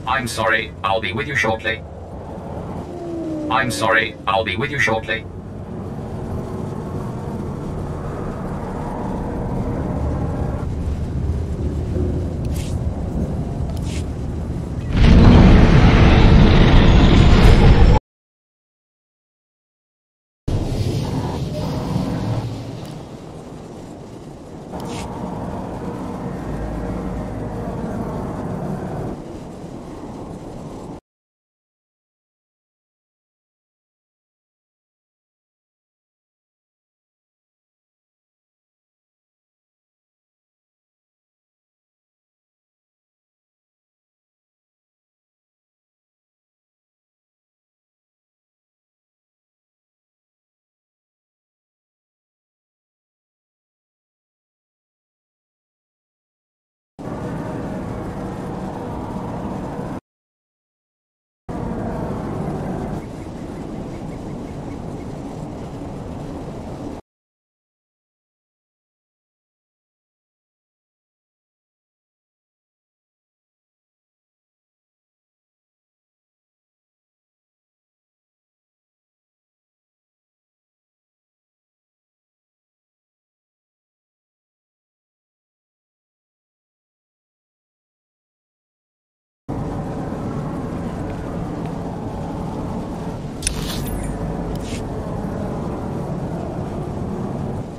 I'm sorry, I'll be with you shortly. I'm sorry, I'll be with you shortly.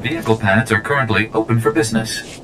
Vehicle pads are currently open for business.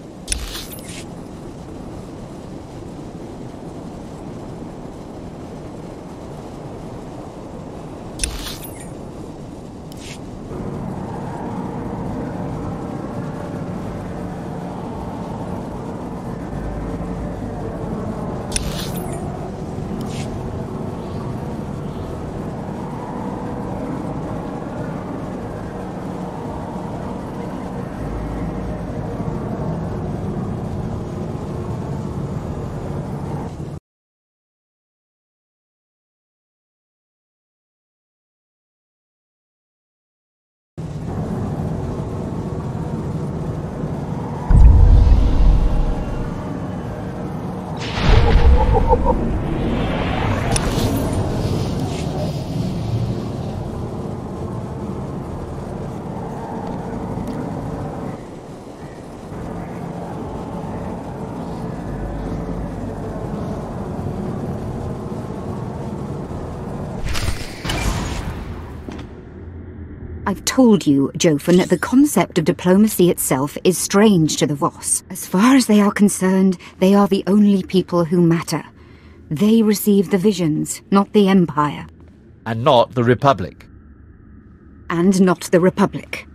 I've told you, Jofen, that the concept of diplomacy itself is strange to the Voss. As far as they are concerned, they are the only people who matter. They receive the visions, not the Empire. And not the Republic. And not the Republic.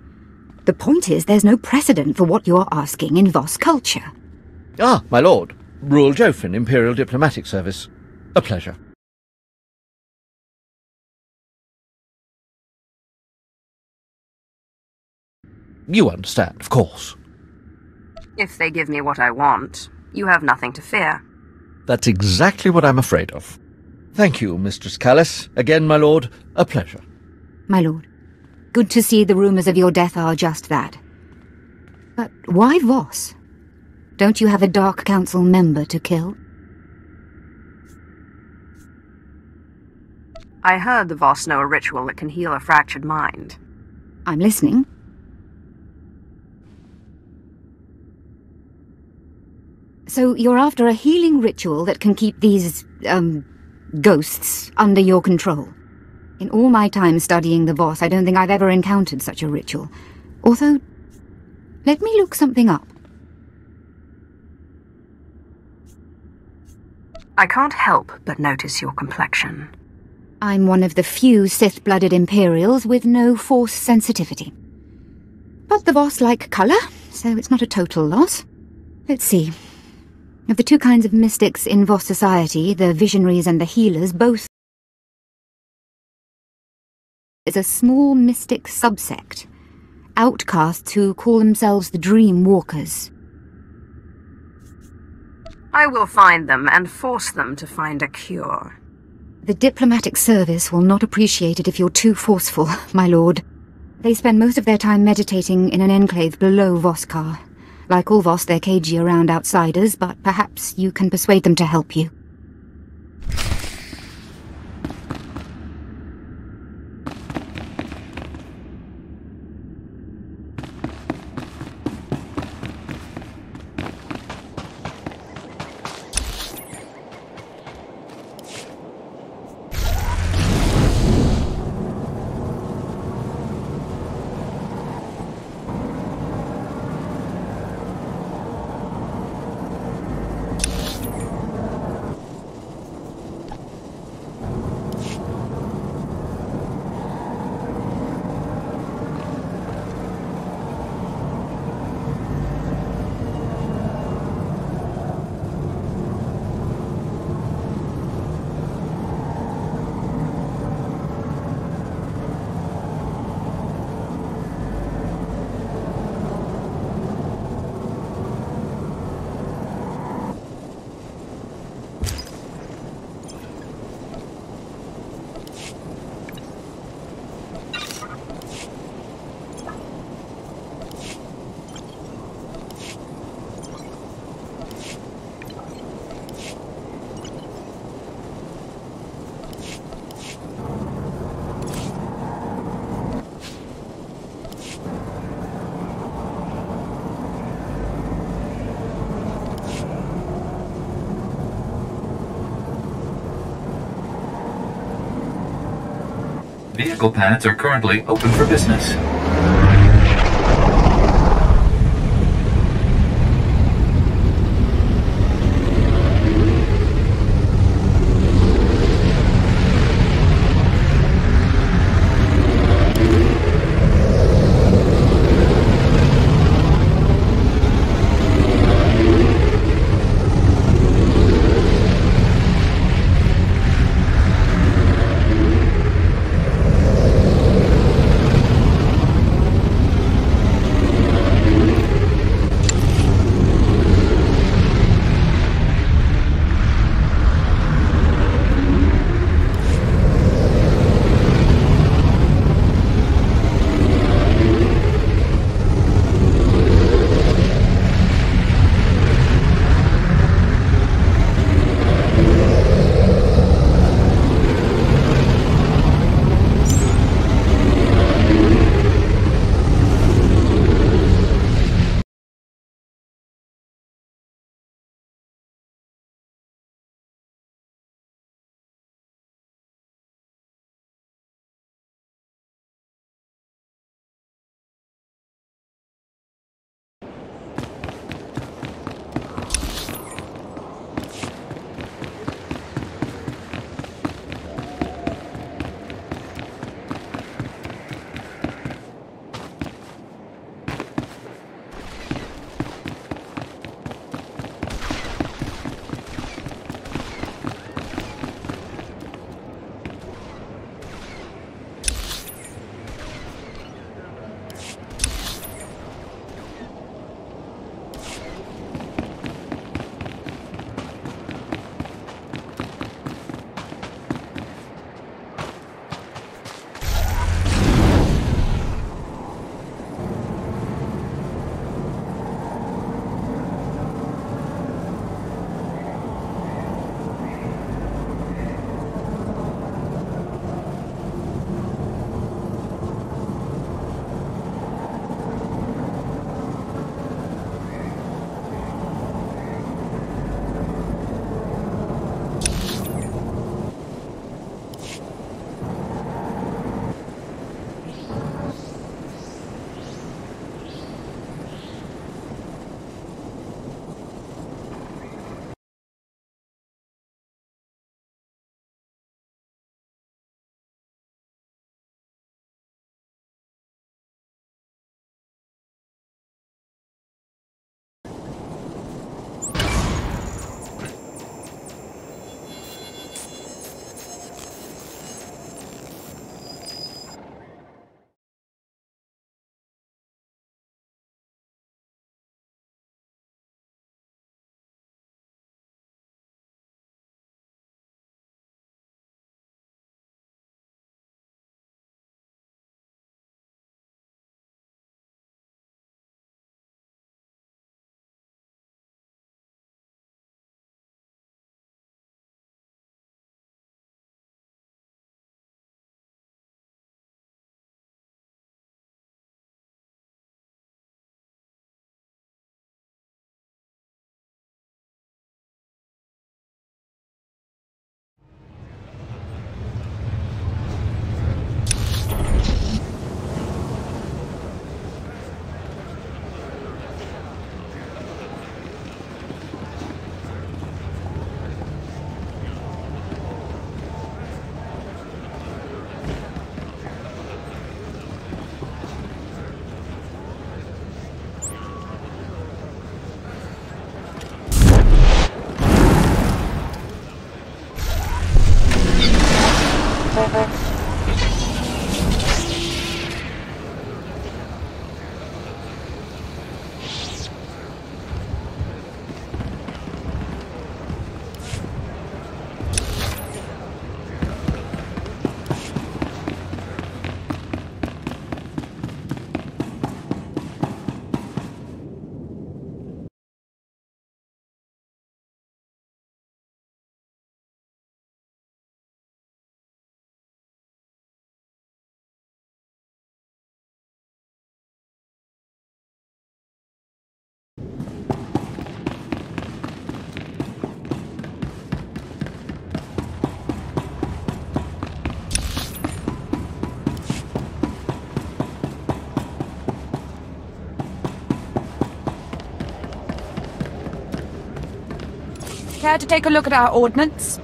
The point is, there's no precedent for what you're asking in Voss culture. Ah, my lord. Rural Jofen, Imperial Diplomatic Service. A pleasure. You understand, of course. If they give me what I want, you have nothing to fear. That's exactly what I'm afraid of. Thank you, Mistress Callis. Again, my lord, a pleasure. My lord, good to see the rumours of your death are just that. But why Voss? Don't you have a Dark Council member to kill? I heard the Voss know a ritual that can heal a fractured mind. I'm listening. So you're after a healing ritual that can keep these, ghosts under your control. In all my time studying the Voss, I don't think I've ever encountered such a ritual. Although, let me look something up. I can't help but notice your complexion. I'm one of the few Sith-blooded Imperials with no Force sensitivity. But the Voss like colour, so it's not a total loss. Let's see. Of the two kinds of mystics in Voss society, the visionaries and the healers, both is a small mystic subsect. Outcasts who call themselves the Dream Walkers. I will find them and force them to find a cure. The diplomatic service will not appreciate it if you're too forceful, my lord. They spend most of their time meditating in an enclave below Voskar. Like all Voss, they're cagey around outsiders, but perhaps you can persuade them to help you. Vehicle pads are currently open for business. Care to take a look at our ordnance?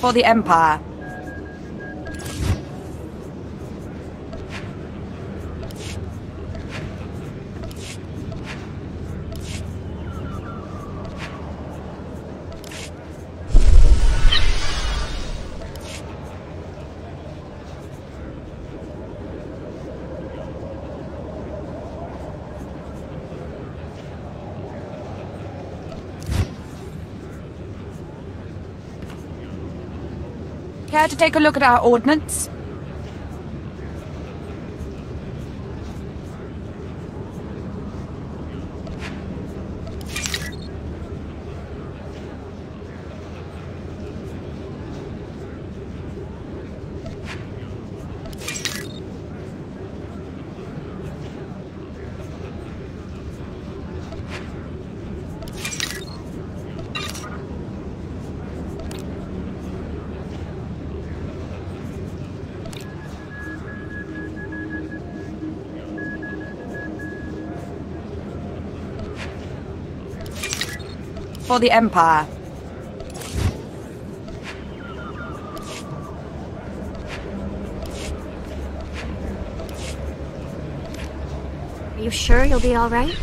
For the Empire. Care to take a look at our ordnance? For the Empire. Are you sure you'll be all right?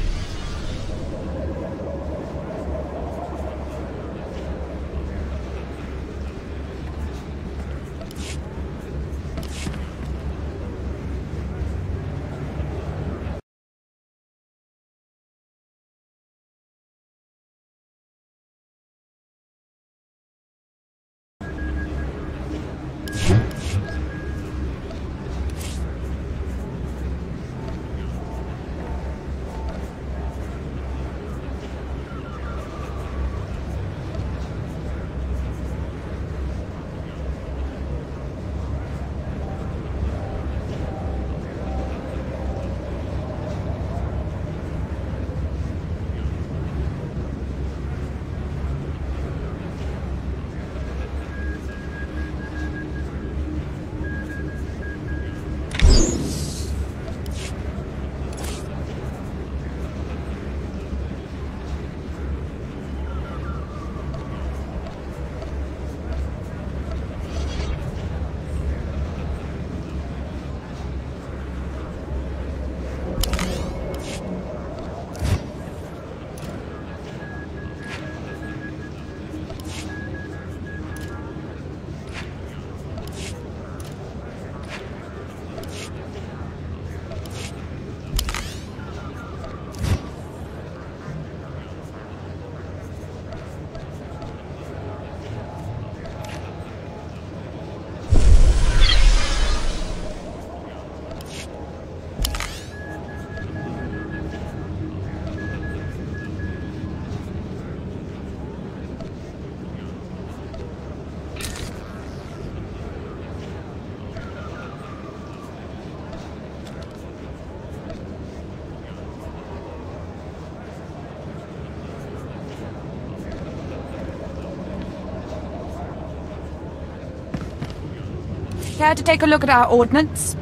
Care to take a look at our ordnance?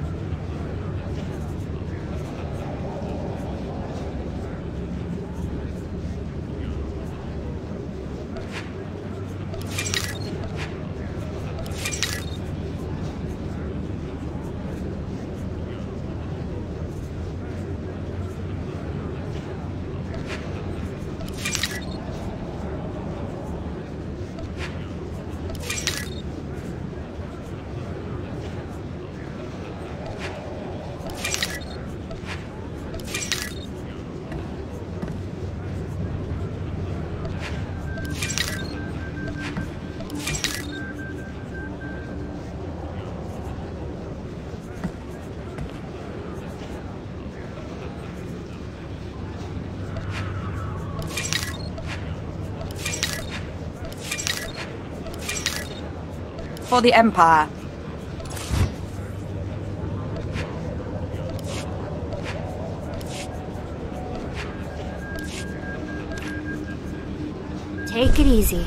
For the Empire. Take it easy.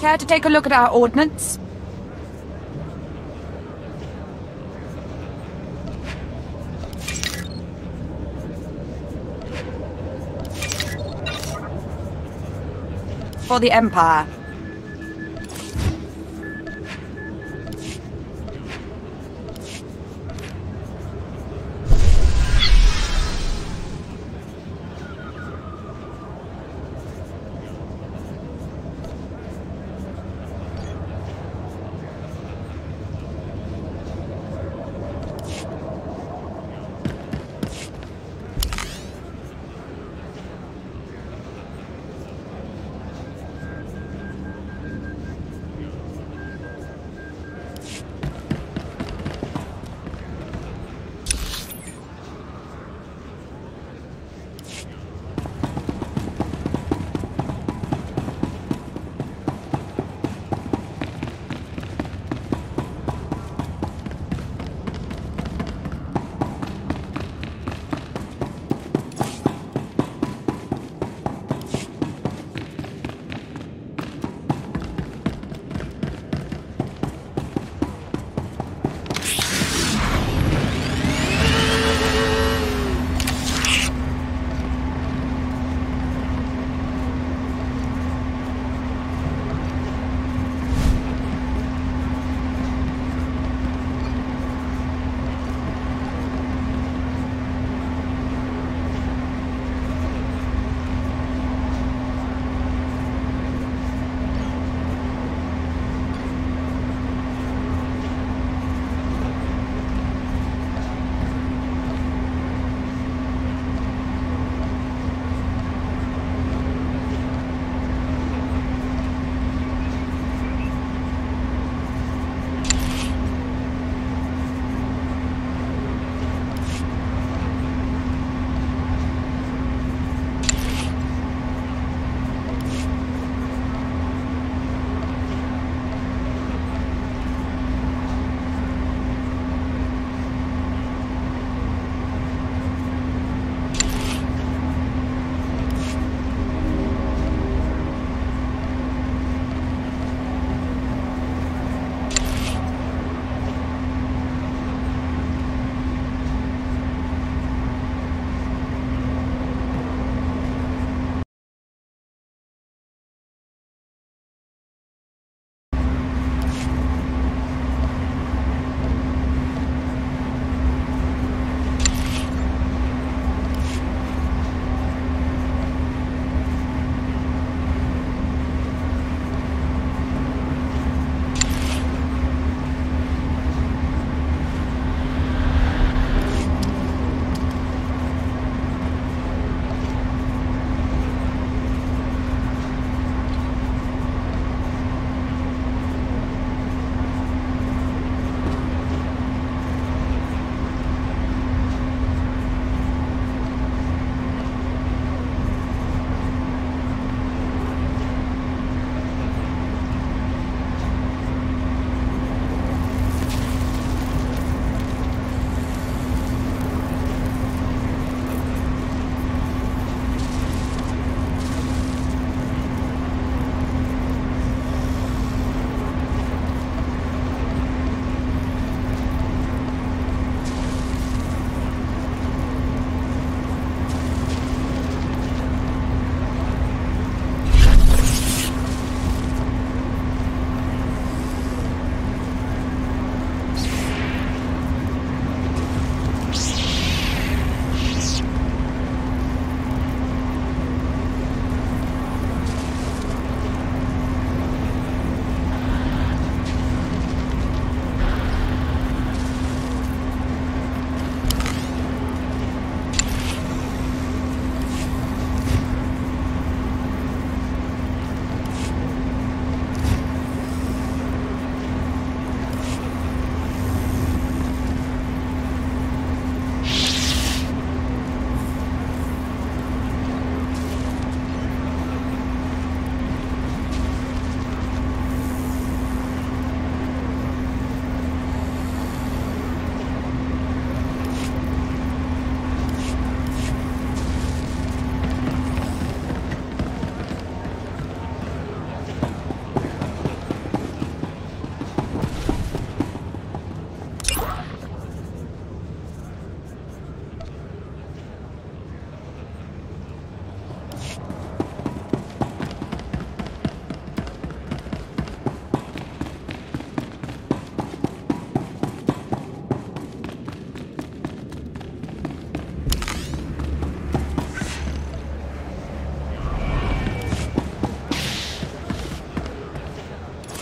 Care to take a look at our ordnance? For the Empire.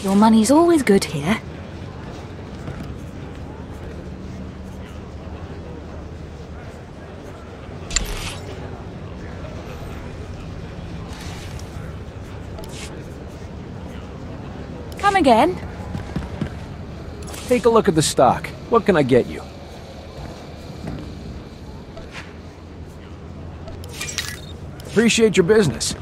Your money's always good here. Come again? Take a look at the stock. What can I get you? Appreciate your business.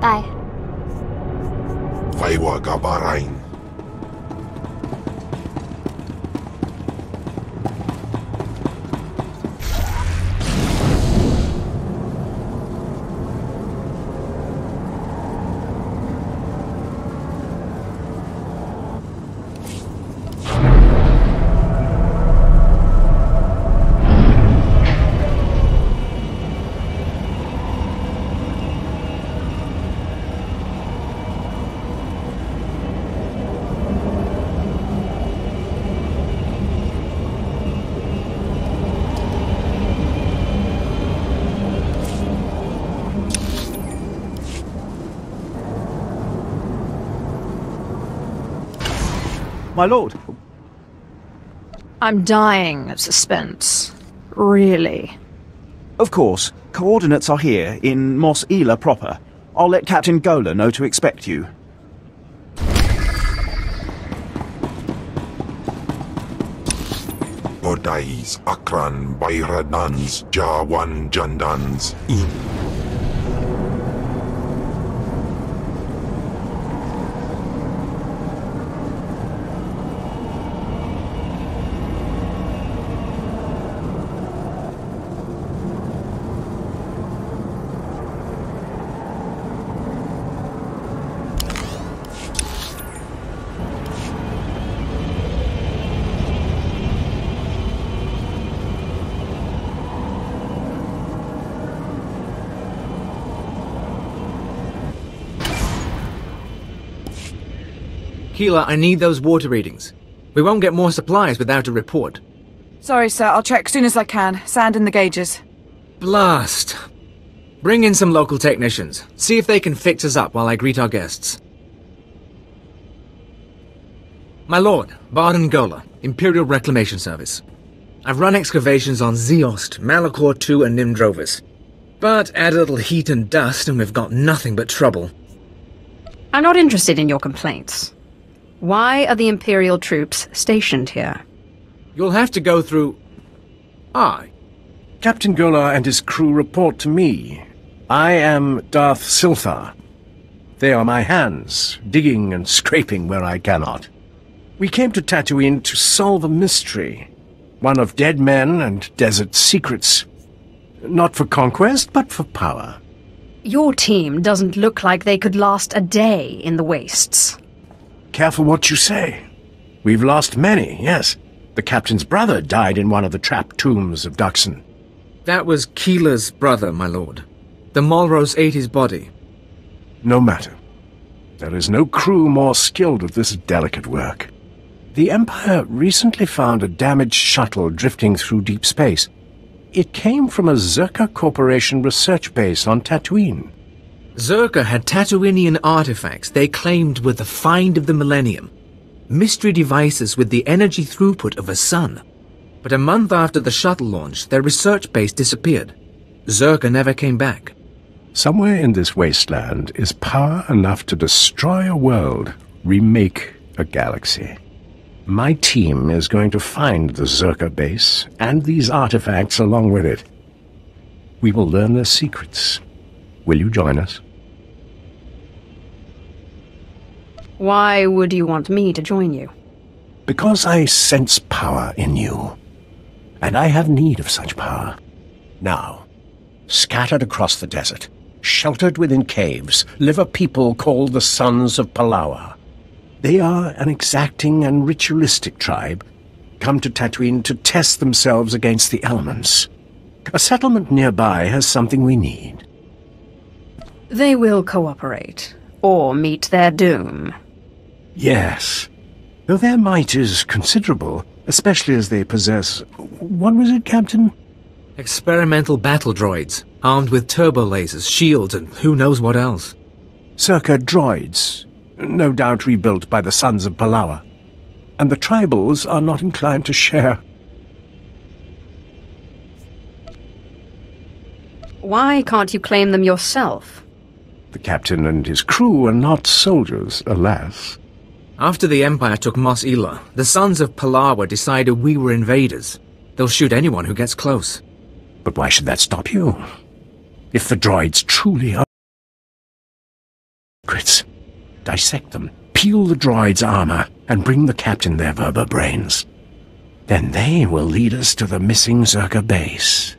Bye. Faiwa Gabarain. My lord. I'm dying of suspense. Really. Of course. Coordinates are here, in Mos Ela proper. I'll let Captain Gola know to expect you. Bodais, Akran, Bayradans, Jawan, Jandans, In. Keeler, I need those water readings. We won't get more supplies without a report. Sorry, sir. I'll check as soon as I can. Sand in the gauges. Blast. Bring in some local technicians. See if they can fix us up while I greet our guests. My lord, Barden Gola, Imperial Reclamation Service. I've run excavations on Zeost, Malachor II and Nimdrovis. But add a little heat and dust and we've got nothing but trouble. I'm not interested in your complaints. Why are the Imperial troops stationed here? You'll have to go through... Captain Gola and his crew report to me. I am Darth SWTOR. They are my hands, digging and scraping where I cannot. We came to Tatooine to solve a mystery. One of dead men and desert secrets. Not for conquest, but for power. Your team doesn't look like they could last a day in the wastes. Careful what you say. We've lost many, yes. The captain's brother died in one of the trapped tombs of Duxon. That was Keeler's brother, my lord. The Malros ate his body. No matter. There is no crew more skilled at this delicate work. The Empire recently found a damaged shuttle drifting through deep space. It came from a Zerka Corporation research base on Tatooine. Zerka had Tatooinian artifacts they claimed were the find of the millennium. Mystery devices with the energy throughput of a sun. But a month after the shuttle launch, their research base disappeared. Zerka never came back. Somewhere in this wasteland is power enough to destroy a world, remake a galaxy. My team is going to find the Zerka base and these artifacts along with it. We will learn their secrets. Will you join us? Why would you want me to join you? Because I sense power in you. And I have need of such power. Now, scattered across the desert, sheltered within caves, live a people called the Sons of Palawa. They are an exacting and ritualistic tribe, come to Tatooine to test themselves against the elements. A settlement nearby has something we need. They will cooperate, or meet their doom. Yes, though their might is considerable, especially as they possess... What was it, Captain? Experimental battle droids, armed with turbo lasers, shields, and who knows what else. Circa droids, no doubt rebuilt by the Sons of Palawa. And the tribals are not inclined to share. Why can't you claim them yourself? The captain and his crew are not soldiers, alas. After the Empire took Mos Eisley, the Sons of Palawa decided we were invaders. They'll shoot anyone who gets close. But why should that stop you? If the droids truly are secrets, dissect them, peel the droids' armor, and bring the captain their Verba brains. Then they will lead us to the missing Zerka base.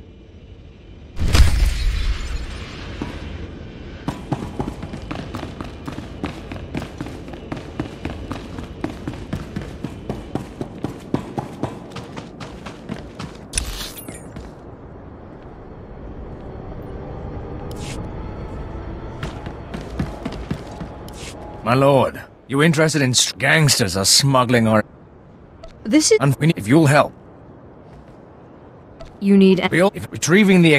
My lord, you interested in gangsters or smuggling or... This is... And if you'll help. You need... If retrieving the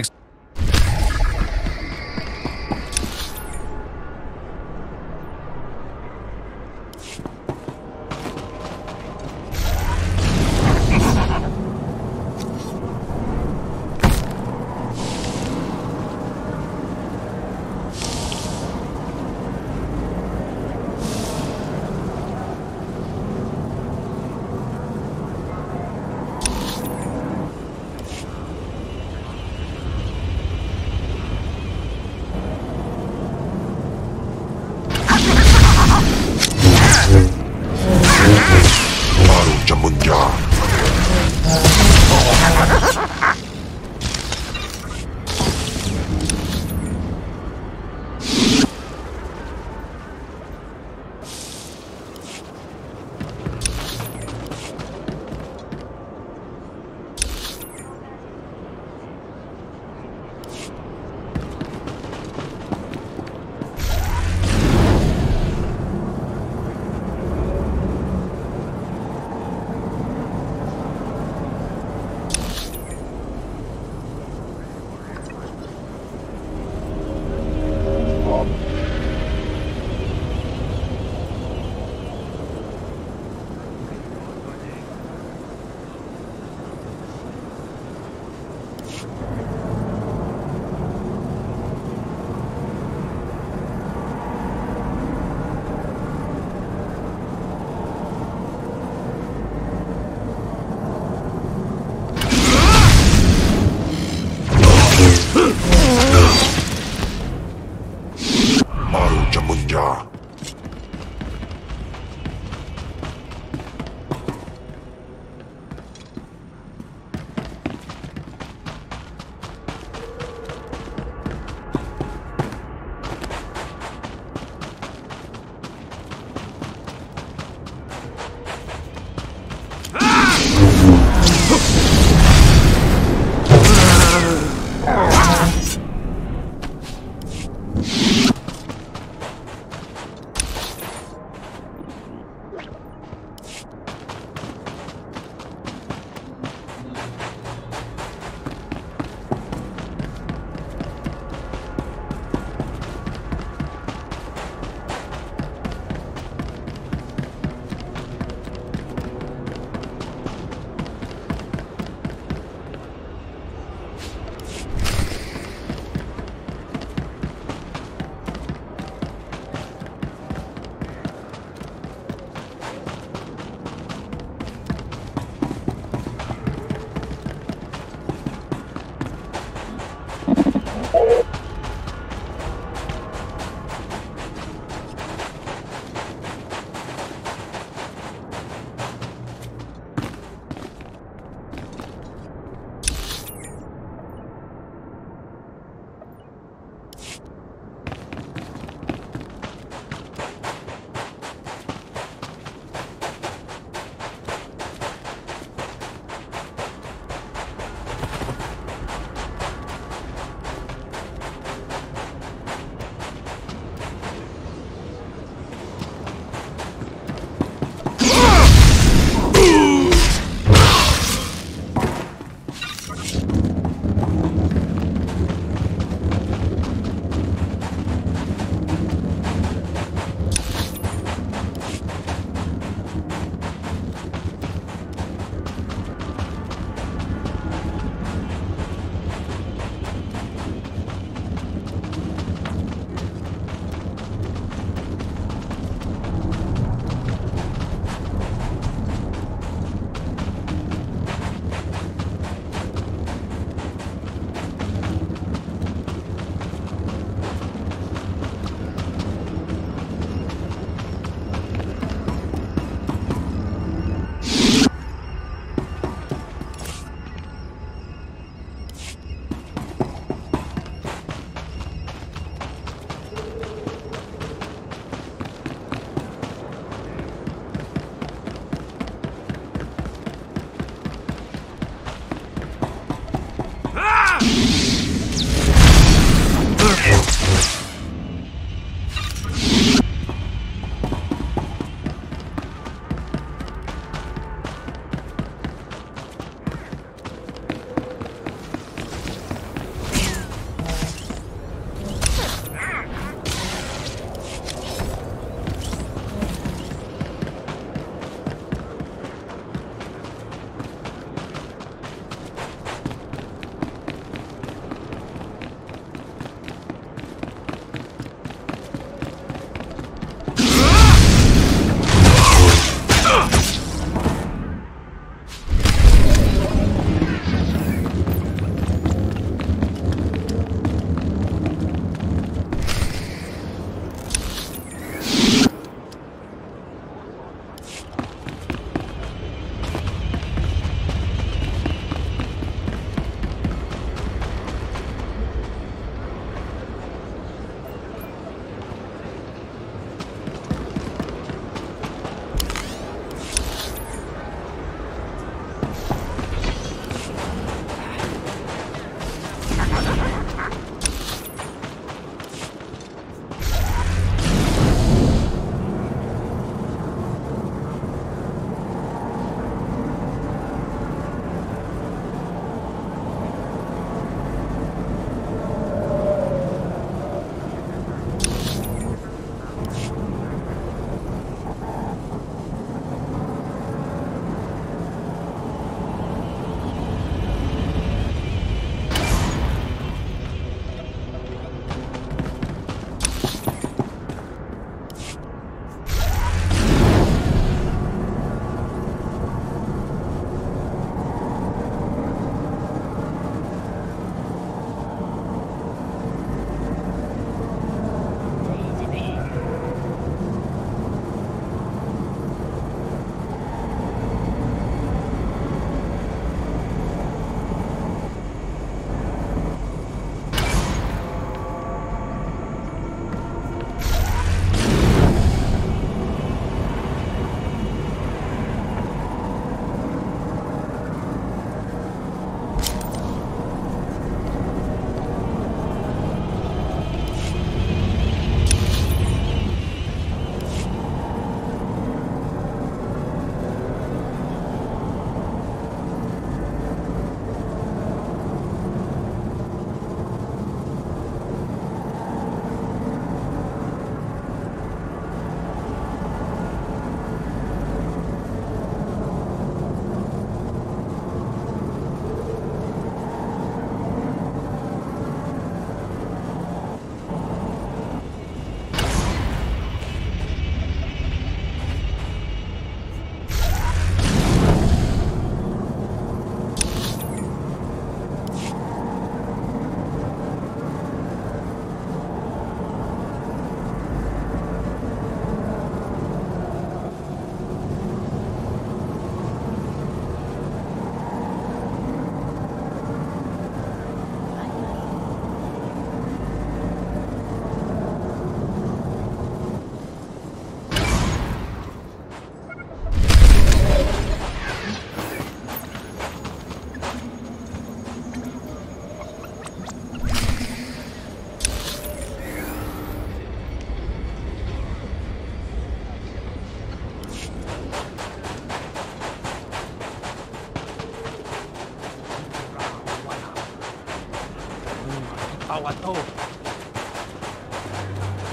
Tawa to.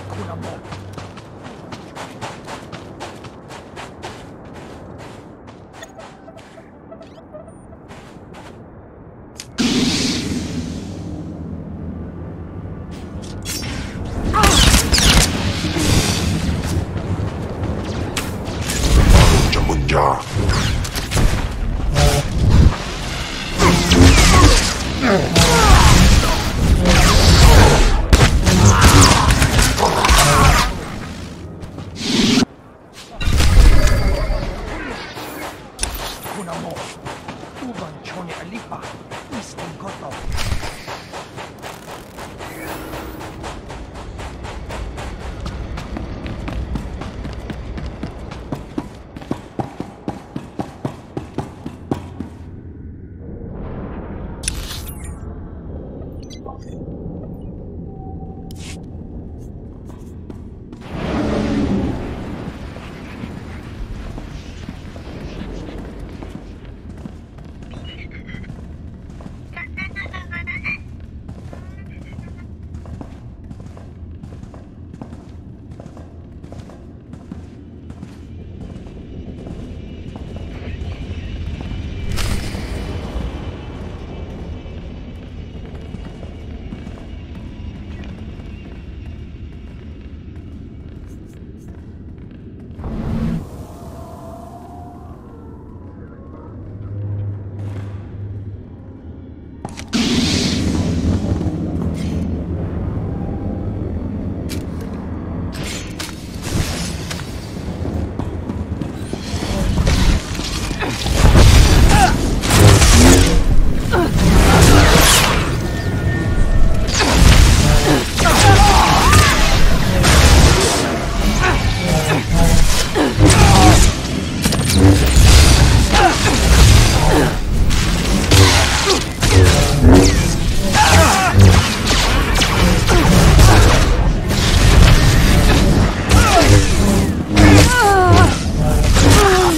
Kuna mo. Jamunja. Kuna mo. Uban chone alipa. Isting koto.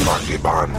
Pagiban.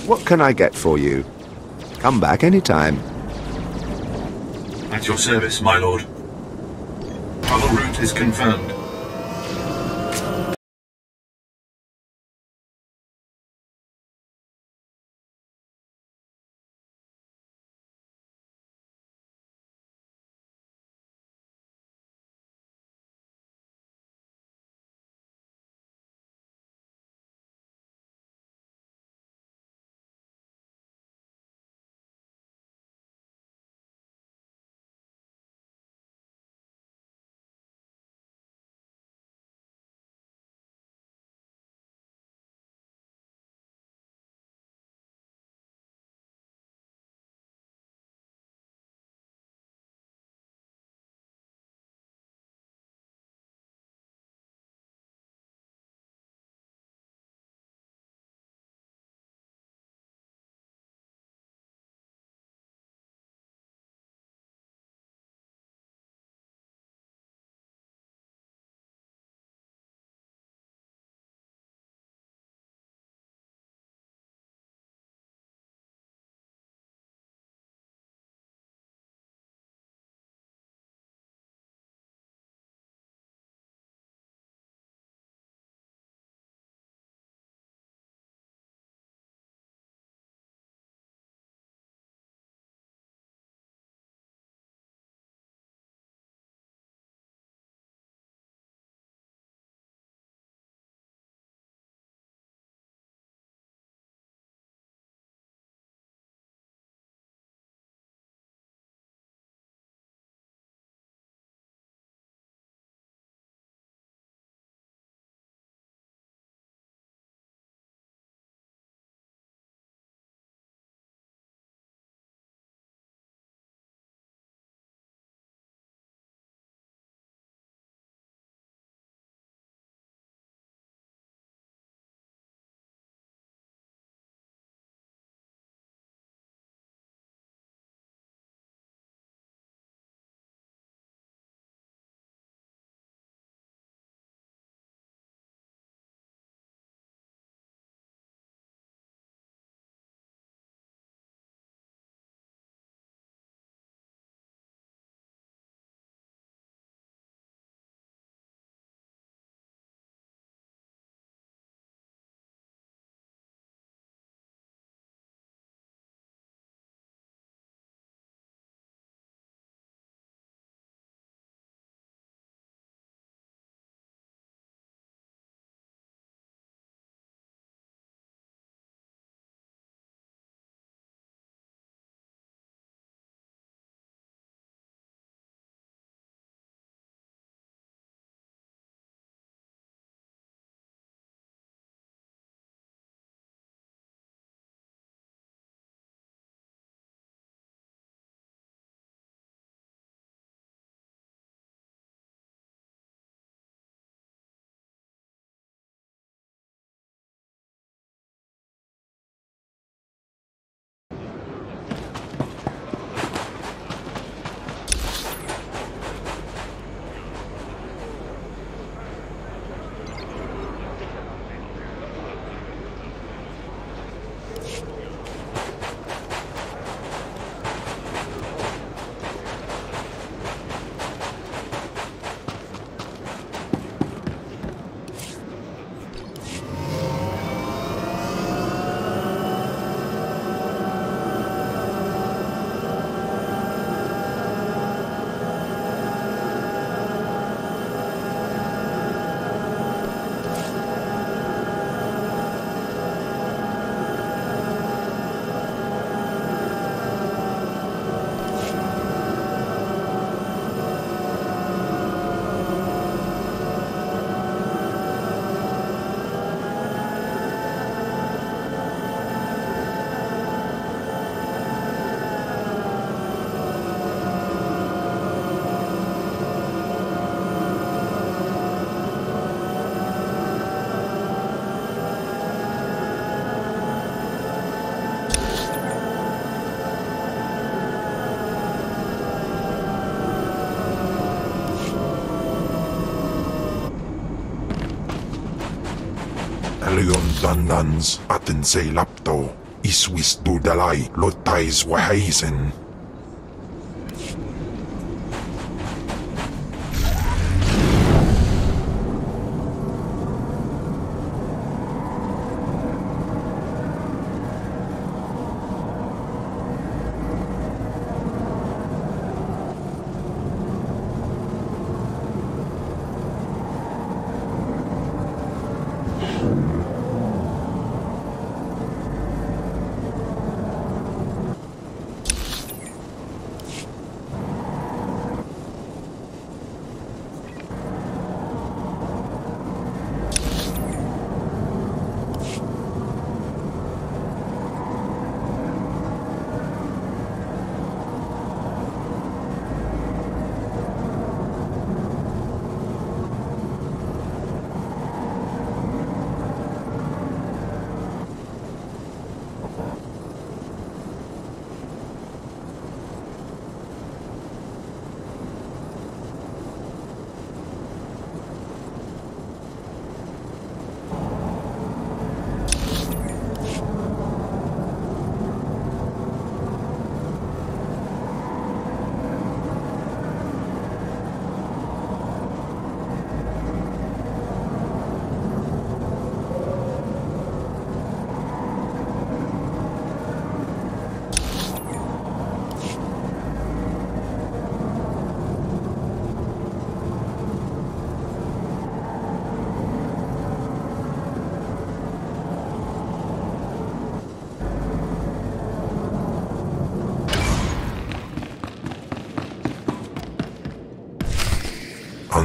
What can I get for you? Come back anytime. At your service, my lord. Travel route is confirmed. Leon Dandans atin say lapto. Iswis dudalay lotais wahaisen.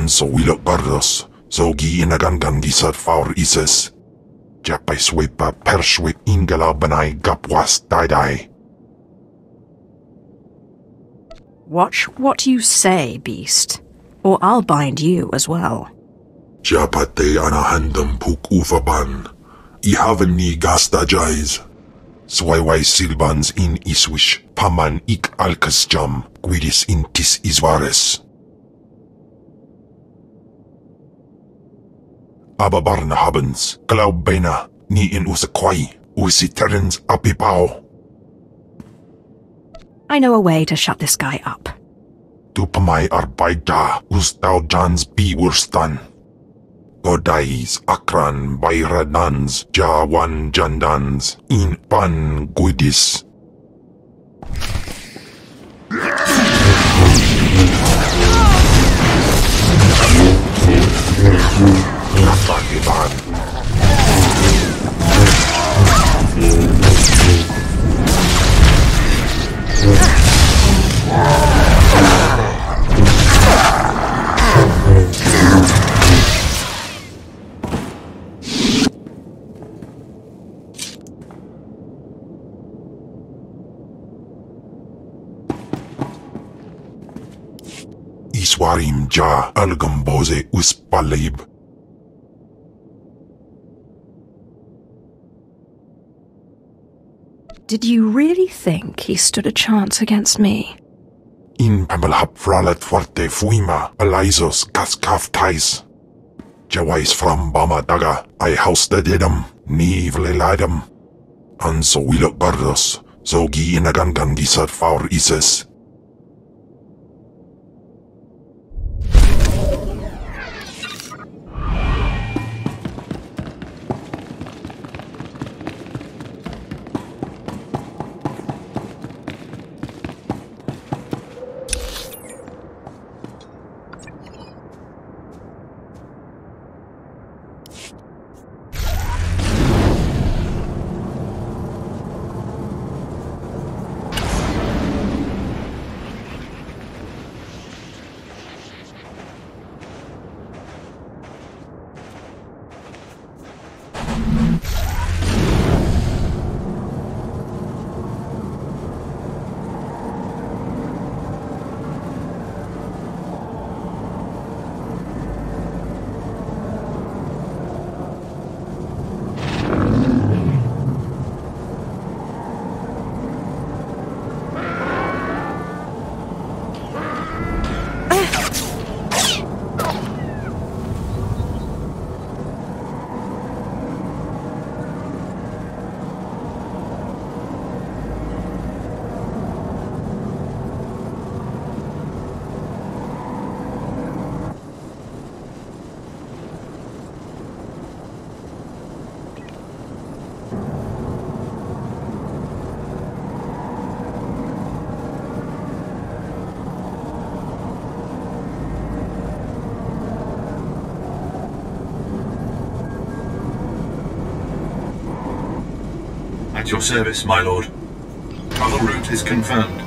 So wilok bardos, zogi inagangan gisat faur ises. Japay swepa perswip ingala banay gapwas dai. Watch what you say, beast, or I'll bind you as well. Japate anahandam puk ufaban. Ihaven ni gasta jais. Swayway silbans in iswish, paman ik alkas jam, guidis intis isvares. Ababarna habens, glaubena, ni in usakwai, usiterens apipao. I know a way to shut this guy up. Tupamay arbaida, ustaw jans biwurstan. Godais, akran, bayradans, jawan jandans, in pan guidis. Taliban. Iswarim ja algamboze uspalib. Did you really think he stood a chance against me? In pamalhap fralat forte fuima, alaisos gaskaftais. Jawais from Bama daga, I houstedidam, ni vleladam. Anso wilok bardos, zogi inagangan gisat faur ises. At your service, my lord. Travel route is confirmed.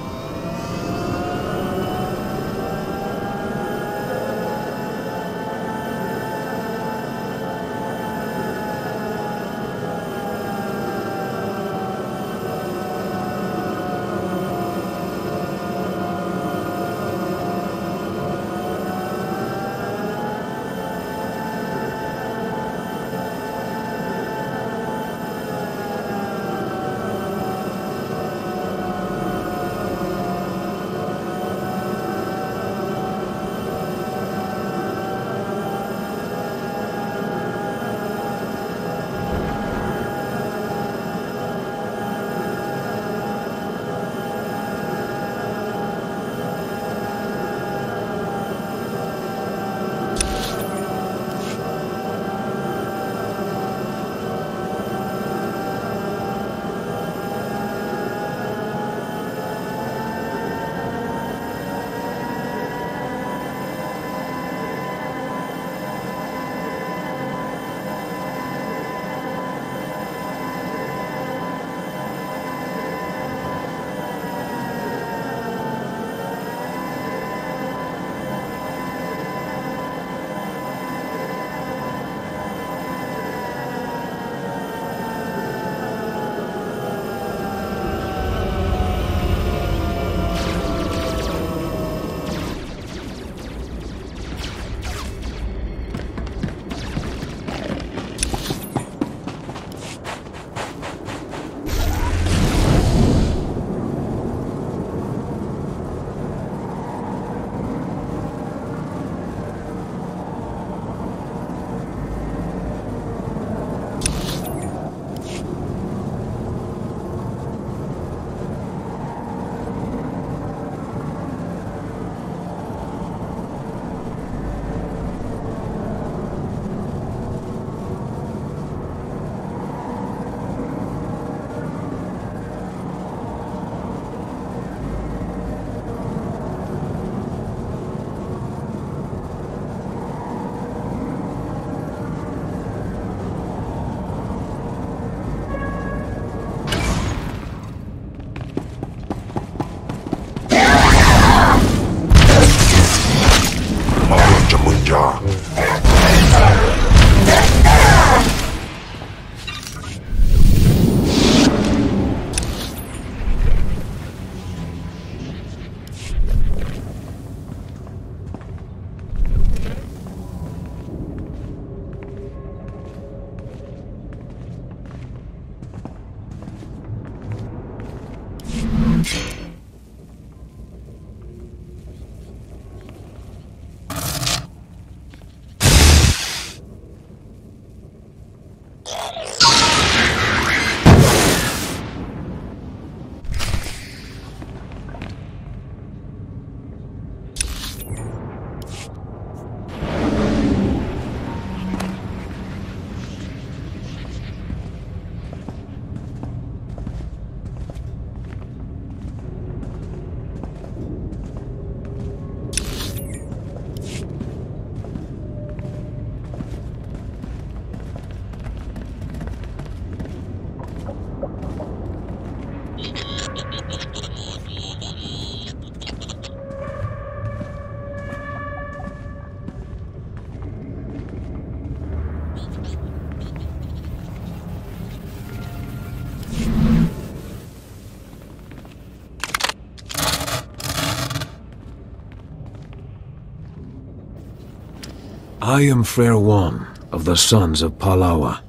I am Frere Wan, of the Sons of Palawa.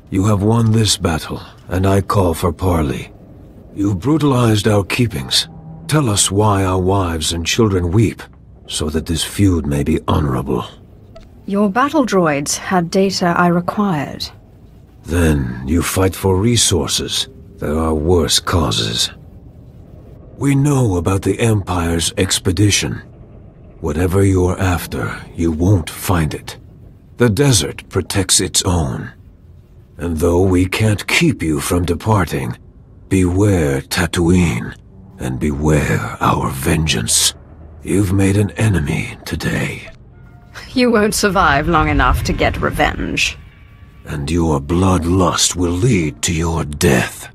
You have won this battle, and I call for parley. You've brutalized our keepings. Tell us why our wives and children weep, so that this feud may be honorable. Your battle droids had data I required. Then you fight for resources. There are worse causes. We know about the Empire's expedition. Whatever you're after, you won't find it. The desert protects its own. And though we can't keep you from departing, beware Tatooine, and beware our vengeance. You've made an enemy today. You won't survive long enough to get revenge. And your bloodlust will lead to your death.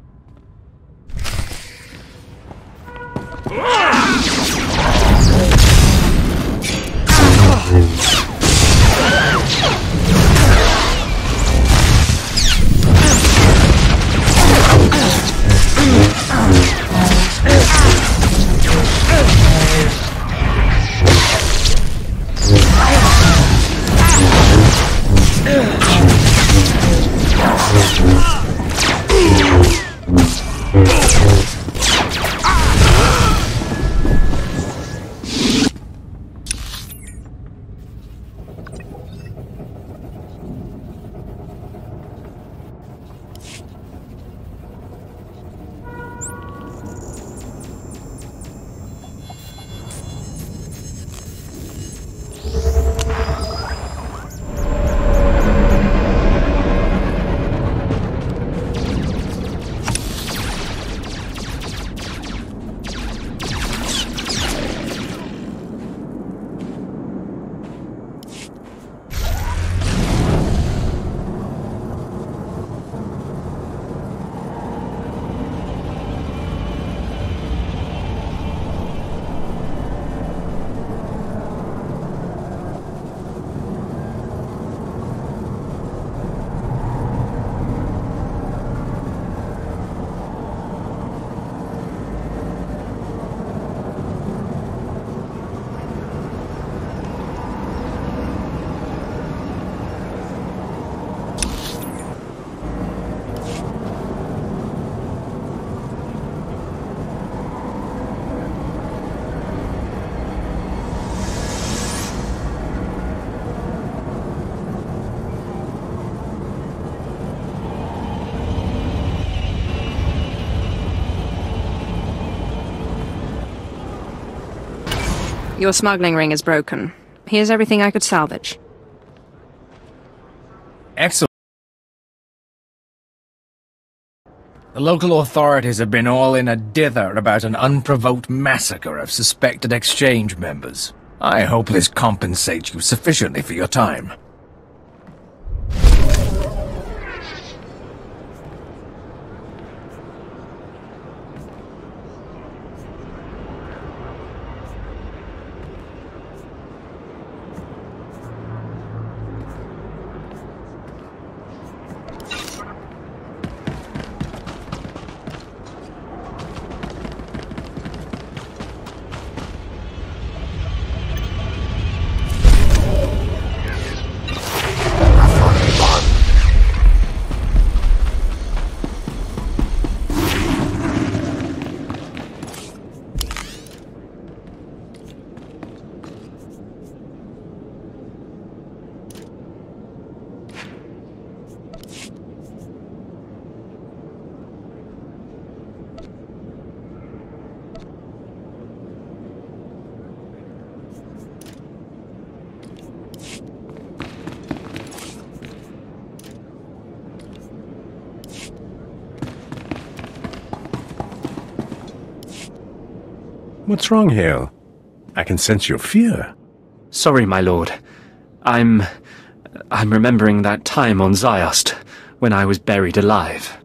Your smuggling ring is broken. Here's everything I could salvage. Excellent. The local authorities have been all in a dither about an unprovoked massacre of suspected exchange members. I hope this compensates you sufficiently for your time. What's wrong, Hale? I can sense your fear. Sorry, my lord. I'm remembering that time on Ziost, when I was buried alive.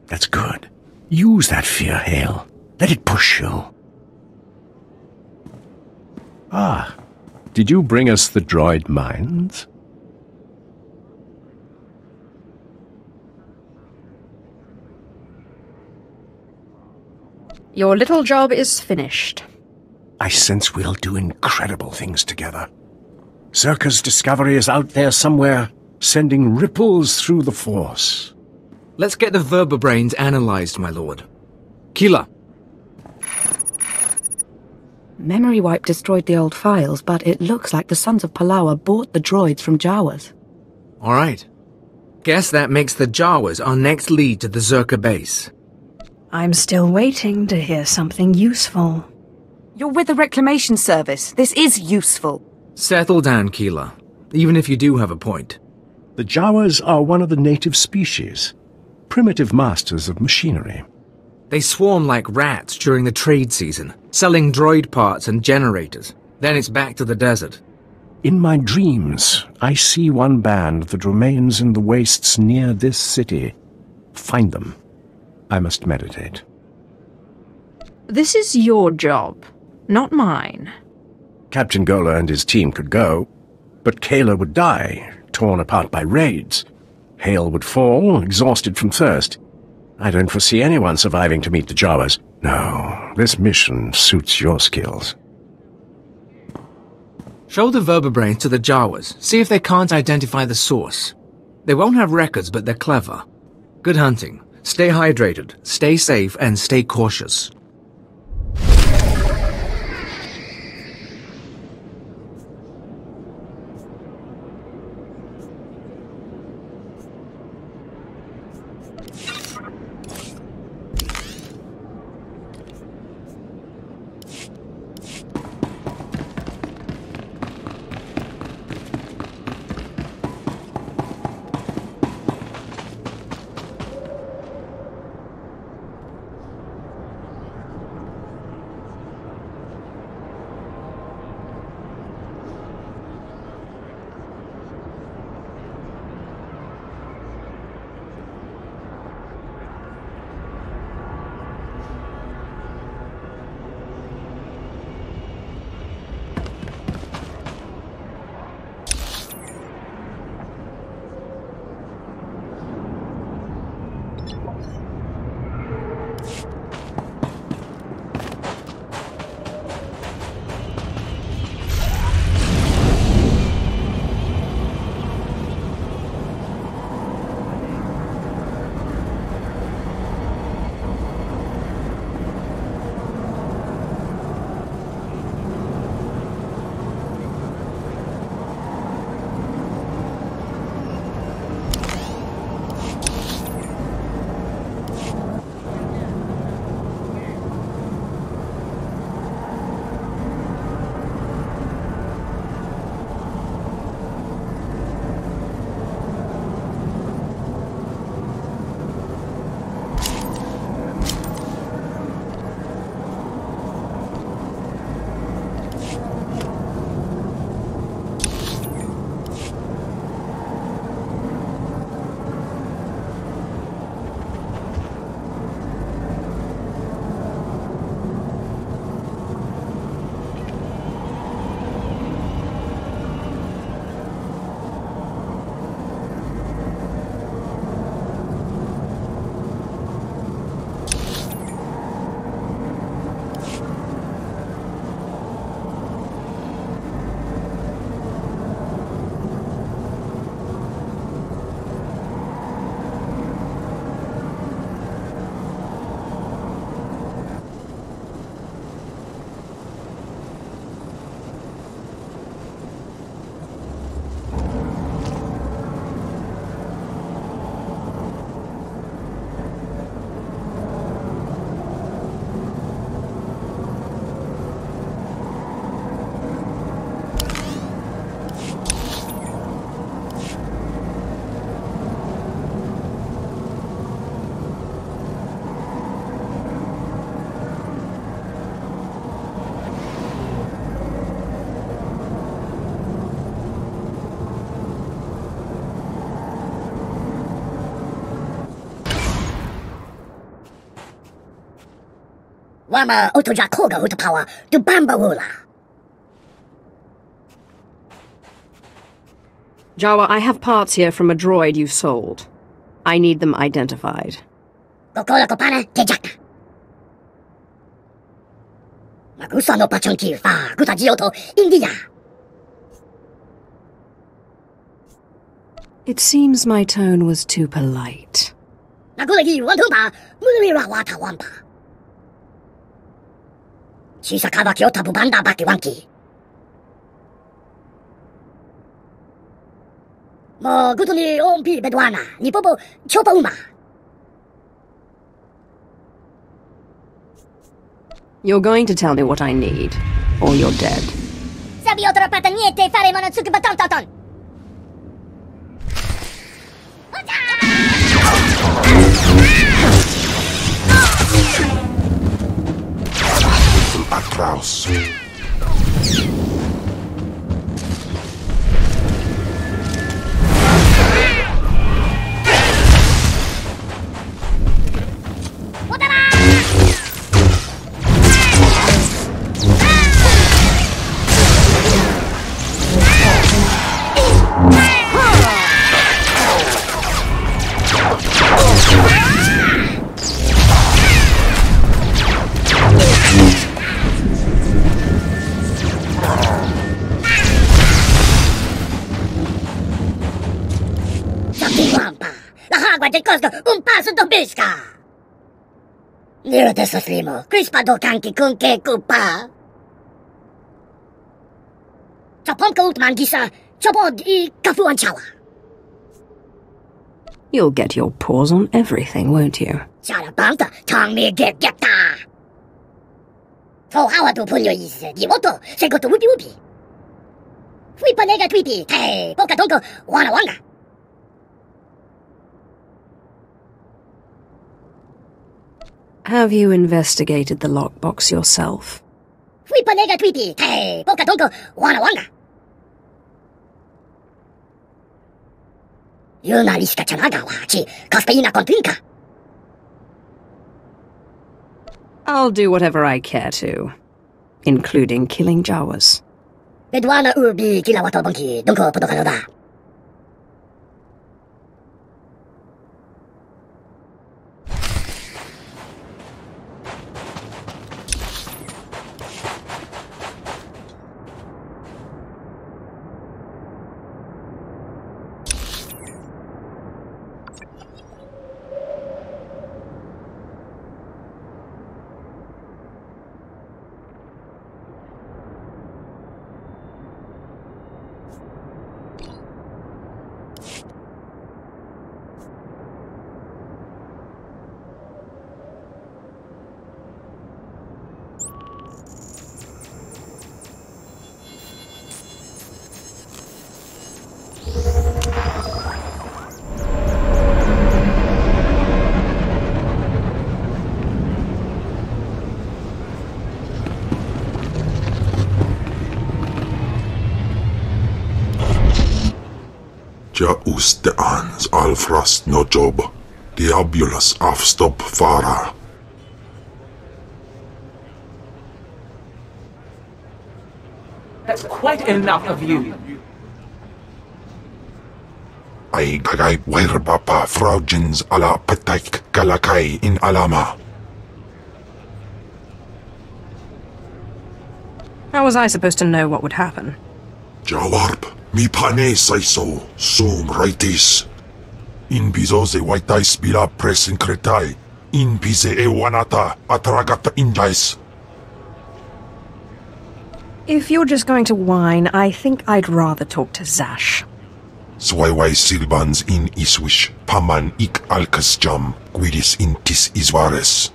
That's good. Use that fear, Hale. Let it push you. Ah, did you bring us the droid mines? Your little job is finished. I sense we'll do incredible things together. Zerka's discovery is out there somewhere, sending ripples through the Force. Let's get the vertebrains analyzed, my lord. Keela. Memory wipe destroyed the old files, but it looks like the Sons of Palawa bought the droids from Jawas. All right. Guess that makes the Jawas our next lead to the Zerka base. I'm still waiting to hear something useful. You're with the Reclamation Service. This is useful. Settle down, Keela. Even if you do have a point. The Jawas are one of the native species. Primitive masters of machinery. They swarm like rats during the trade season, selling droid parts and generators. Then it's back to the desert. In my dreams, I see one band that remains in the wastes near this city. Find them. I must meditate. This is your job, not mine. Captain Gola and his team could go, but Kayla would die, torn apart by raids. Hale would fall, exhausted from thirst. I don't foresee anyone surviving to meet the Jawas. No, this mission suits your skills. Show the vertebrates to the Jawas. See if they can't identify the source. They won't have records, but they're clever. Good hunting. Stay hydrated, stay safe, and stay cautious. Wama otojakoga utapawa to Bambawula. Jawa, I have parts here from a droid you sold. I need them identified. Kokola kopana tejaka. Magusa no pachonki fa gutajioto India. It seems my tone was too polite. Nagulagi wantumpa mulira wata wampa. Chisakaba kyota bubanda baki wanki. Mo gutuni ompi bedwana ni popo chopa uma. You're going to tell me what I need, or you're dead. Sabi otra pata niente fare monotsuki batontoton. Atraus. costo un passo do bisca. Nero te soslimo, crispa do kanki kun ke kupa. Chapon ka utman gisa, chapod I kafuan chawa. You'll get your paws on everything, won't you? Chara banta, tang me get ta. So how to pull your is, di moto, se go to ubi ubi. Fui panega tweety, hey, poka tonko, wana wanga. Have you investigated the lockbox yourself? Fui panega tweety, hey, poka tonko, wana wanga. Yuna liska chanaga wa chi, kaspeina kontrinka. I'll do whatever I care to, including killing Jawas. Bedwana urbi kilawato bonki, donko podokano da. Ja usteans alfrast no job, diabulus afstop fara. That's quite enough of you. Ay gagay weirbapa fraujins ala petaik galakay in alama. How was I supposed to know what would happen? Jawarp, mi pane saiso, sum raitis. In bizo ze waitais bila presin kretai, in bize e wanata atragata injais. If you're just going to whine, I think I'd rather talk to Zash. Swayway silbans in iswish, paman ik alkas jam, guidis intis iswares.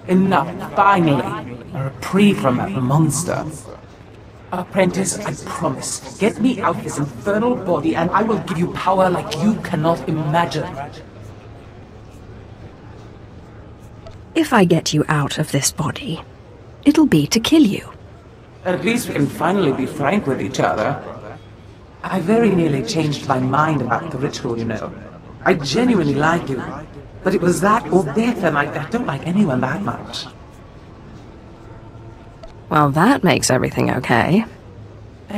Enough, finally. A reprieve from that monster. Apprentice, I promise. Get me out this infernal body and I will give you power like you cannot imagine. If I get you out of this body, it'll be to kill you. At least we can finally be frank with each other. I very nearly changed my mind about the ritual, you know. I genuinely like you. But it was that or death, and I don't like anyone that much. Well, that makes everything okay.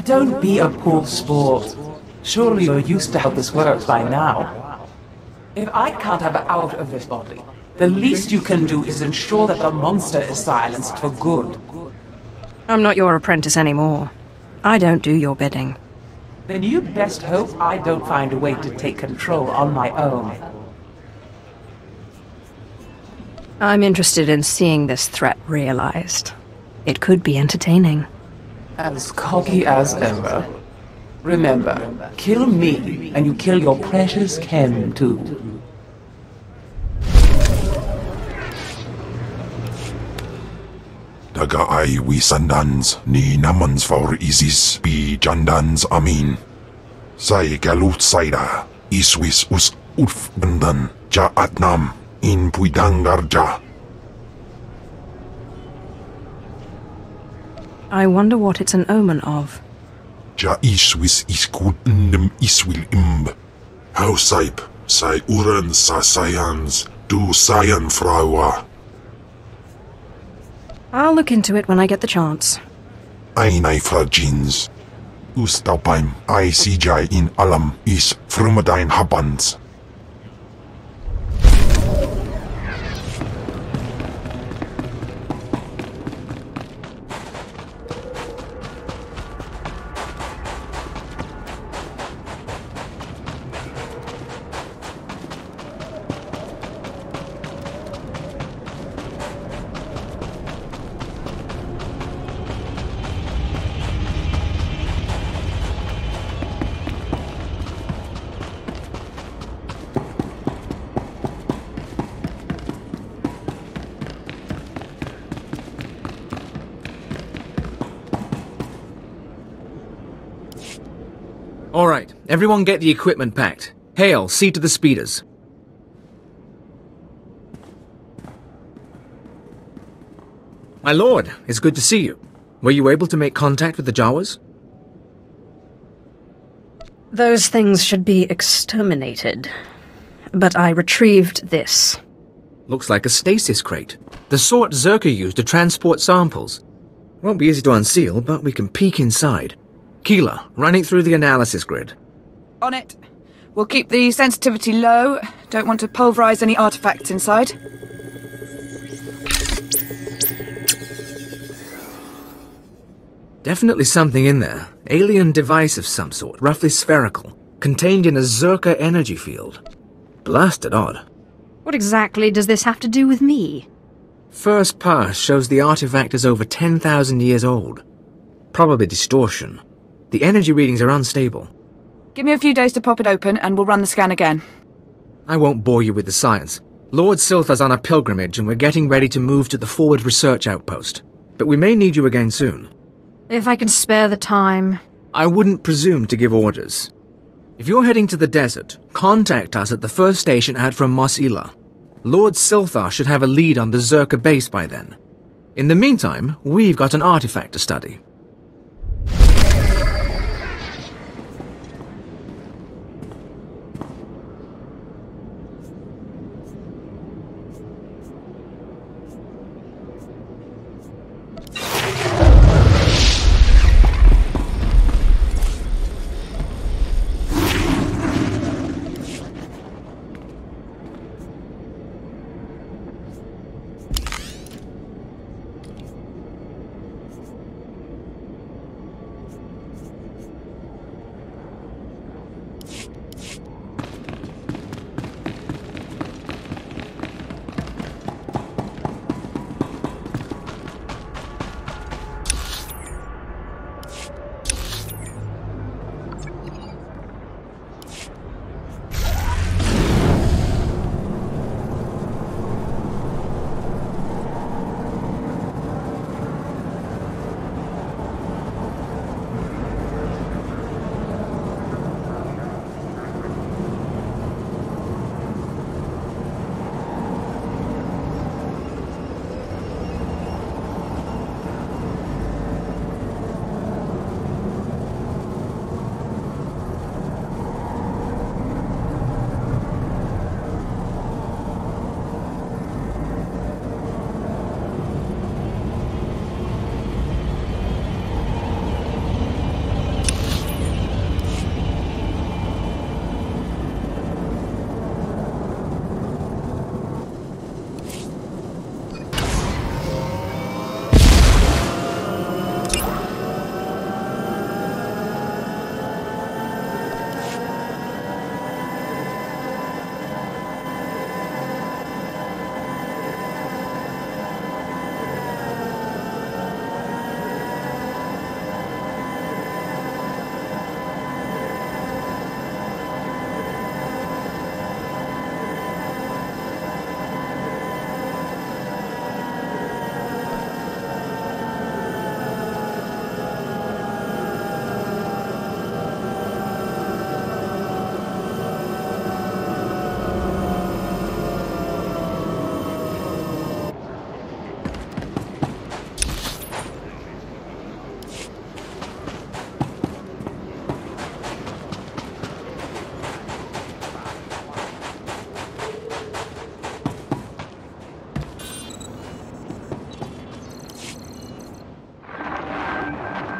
Don't be a poor sport. Surely you're used to how this works by now. If I can't have her out of this body, the least you can do is ensure that the monster is silenced for good. I'm not your apprentice anymore. I don't do your bidding. Then you'd best hope I don't find a way to take control on my own. I'm interested in seeing this threat realized. It could be entertaining. As cocky as ever. Remember, kill me, and you kill your precious Ken, too. Daga ay wisandans, ni namans for isis, bi jandans amin. Say galut saida, iswis us urf bandan, ja atnam, in puidangarja. I wonder what it's an omen of. Ja iswis iskut ndem iswil imb. How saip, say uren sa sayans, du sayan fraua. I'll look into it when I get the chance. Ein fragins. Ustaupaim, I CJ in alam is frumadein habans. Alright, everyone get the equipment packed. Hale, see to the speeders. My lord, it's good to see you. Were you able to make contact with the Jawas? Those things should be exterminated. But I retrieved this. Looks like a stasis crate. The sort Zerka used to transport samples. Won't be easy to unseal, but we can peek inside. Keela, running through the analysis grid. On it. We'll keep the sensitivity low. Don't want to pulverize any artifacts inside. Definitely something in there. Alien device of some sort, roughly spherical, contained in a Zerka energy field. Blasted odd. What exactly does this have to do with me? First pass shows the artifact is over 10,000 years old. Probably distortion. The energy readings are unstable. Give me a few days to pop it open and we'll run the scan again. I won't bore you with the science. Lord Silthar's on a pilgrimage and we're getting ready to move to the forward research outpost. But we may need you again soon. If I can spare the time. I wouldn't presume to give orders. If you're heading to the desert, contact us at the first station out from Mos Ila. Lord Silthar should have a lead on the Zerka base by then. In the meantime, we've got an artifact to study.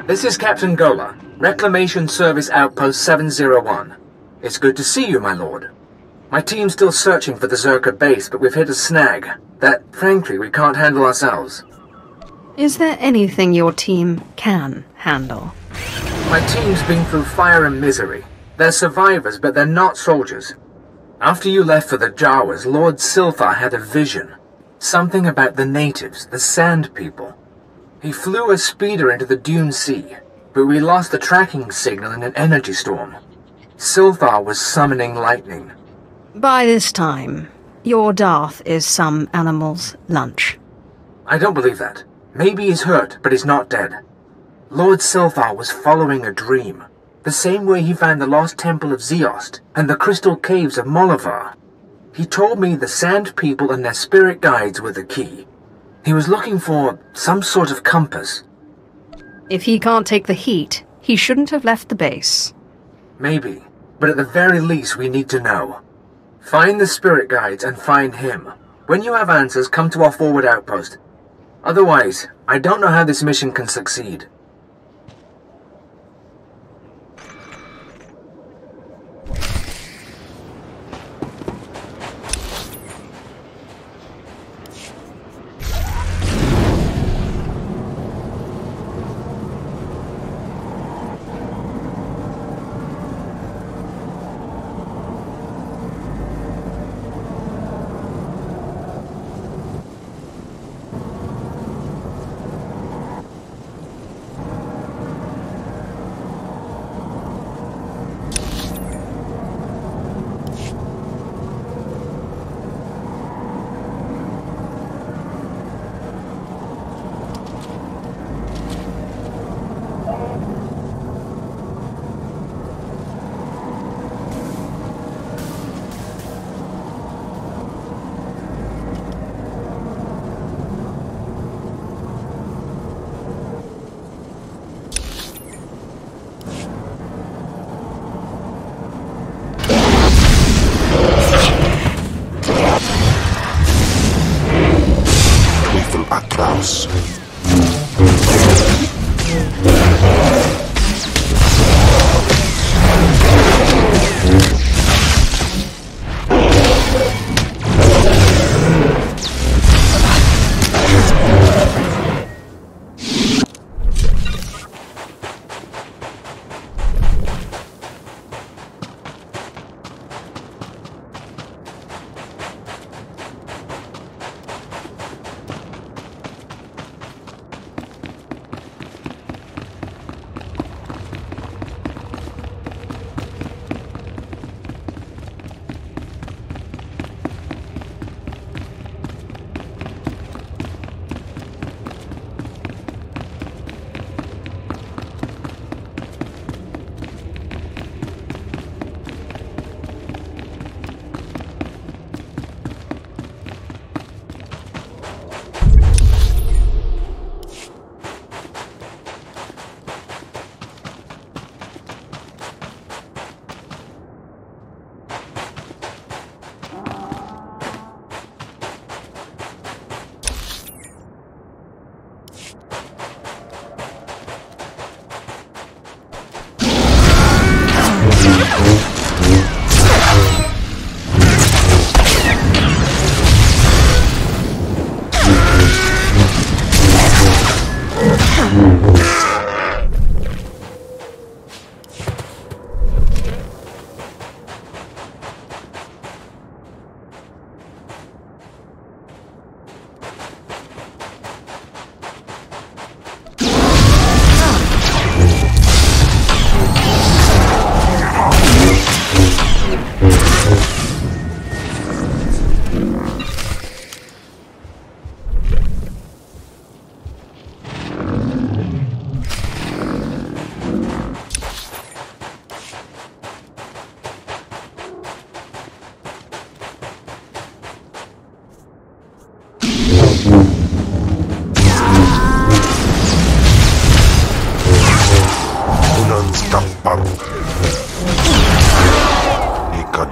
This is Captain Gola, Reclamation Service Outpost 701. It's good to see you, my lord. My team's still searching for the Zerka base, but we've hit a snag that, frankly, we can't handle ourselves. Is there anything your team can handle? My team's been through fire and misery. They're survivors, but they're not soldiers. After you left for the Jawas, Lord Silthar had a vision. Something about the natives, the Sand People. He flew a speeder into the Dune Sea, but we lost the tracking signal in an energy storm. Silthar was summoning lightning. By this time, your Darth is some animal's lunch. I don't believe that. Maybe he's hurt, but he's not dead. Lord Silthar was following a dream. The same way he found the lost temple of Zeost and the crystal caves of Molivar. He told me the Sand People and their spirit guides were the key. He was looking for some sort of compass. If he can't take the heat, he shouldn't have left the base. Maybe, but at the very least we need to know. Find the spirit guides and find him. When you have answers, come to our forward outpost. Otherwise, I don't know how this mission can succeed.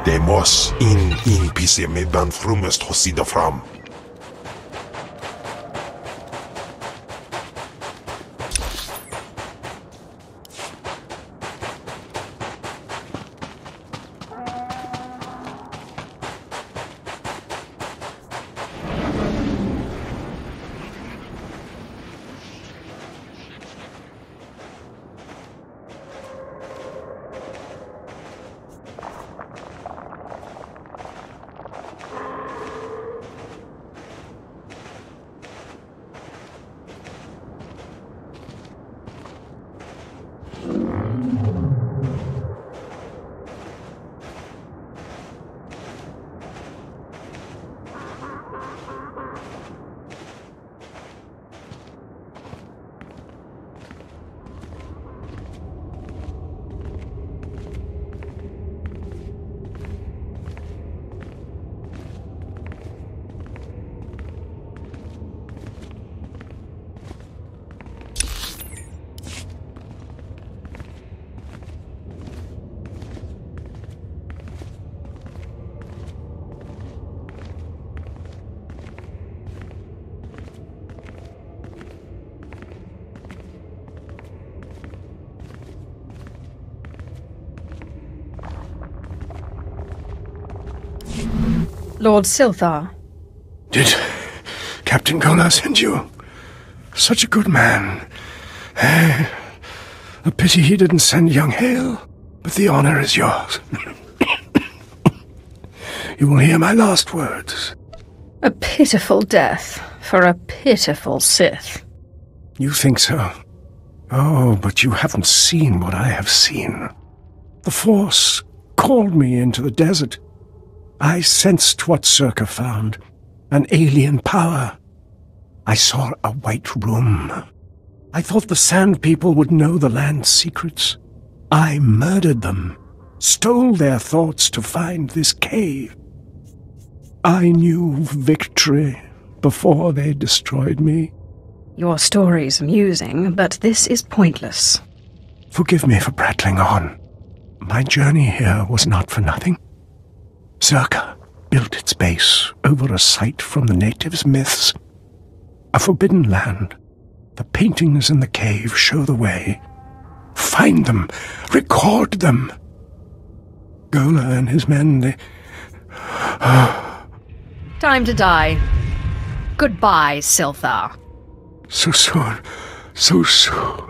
Demos in PC medan frumest hosida fram. Lord SWTOR. Did Captain Gola send you? Such a good man. A pity he didn't send young Hale, but the honor is yours. You will hear my last words. A pitiful death for a pitiful Sith. You think so? Oh, but you haven't seen what I have seen. The Force called me into the desert. I sensed what Circa found, an alien power. I saw a white room. I thought the Sand People would know the land's secrets. I murdered them, stole their thoughts to find this cave. I knew victory before they destroyed me. Your story's amusing, but this is pointless. Forgive me for prattling on. My journey here was not for nothing. Circa built its base over a site from the natives' myths. A forbidden land. The paintings in the cave show the way. Find them. Record them. Gola and his men, they... Time to die. Goodbye, SWTOR. So soon. So soon.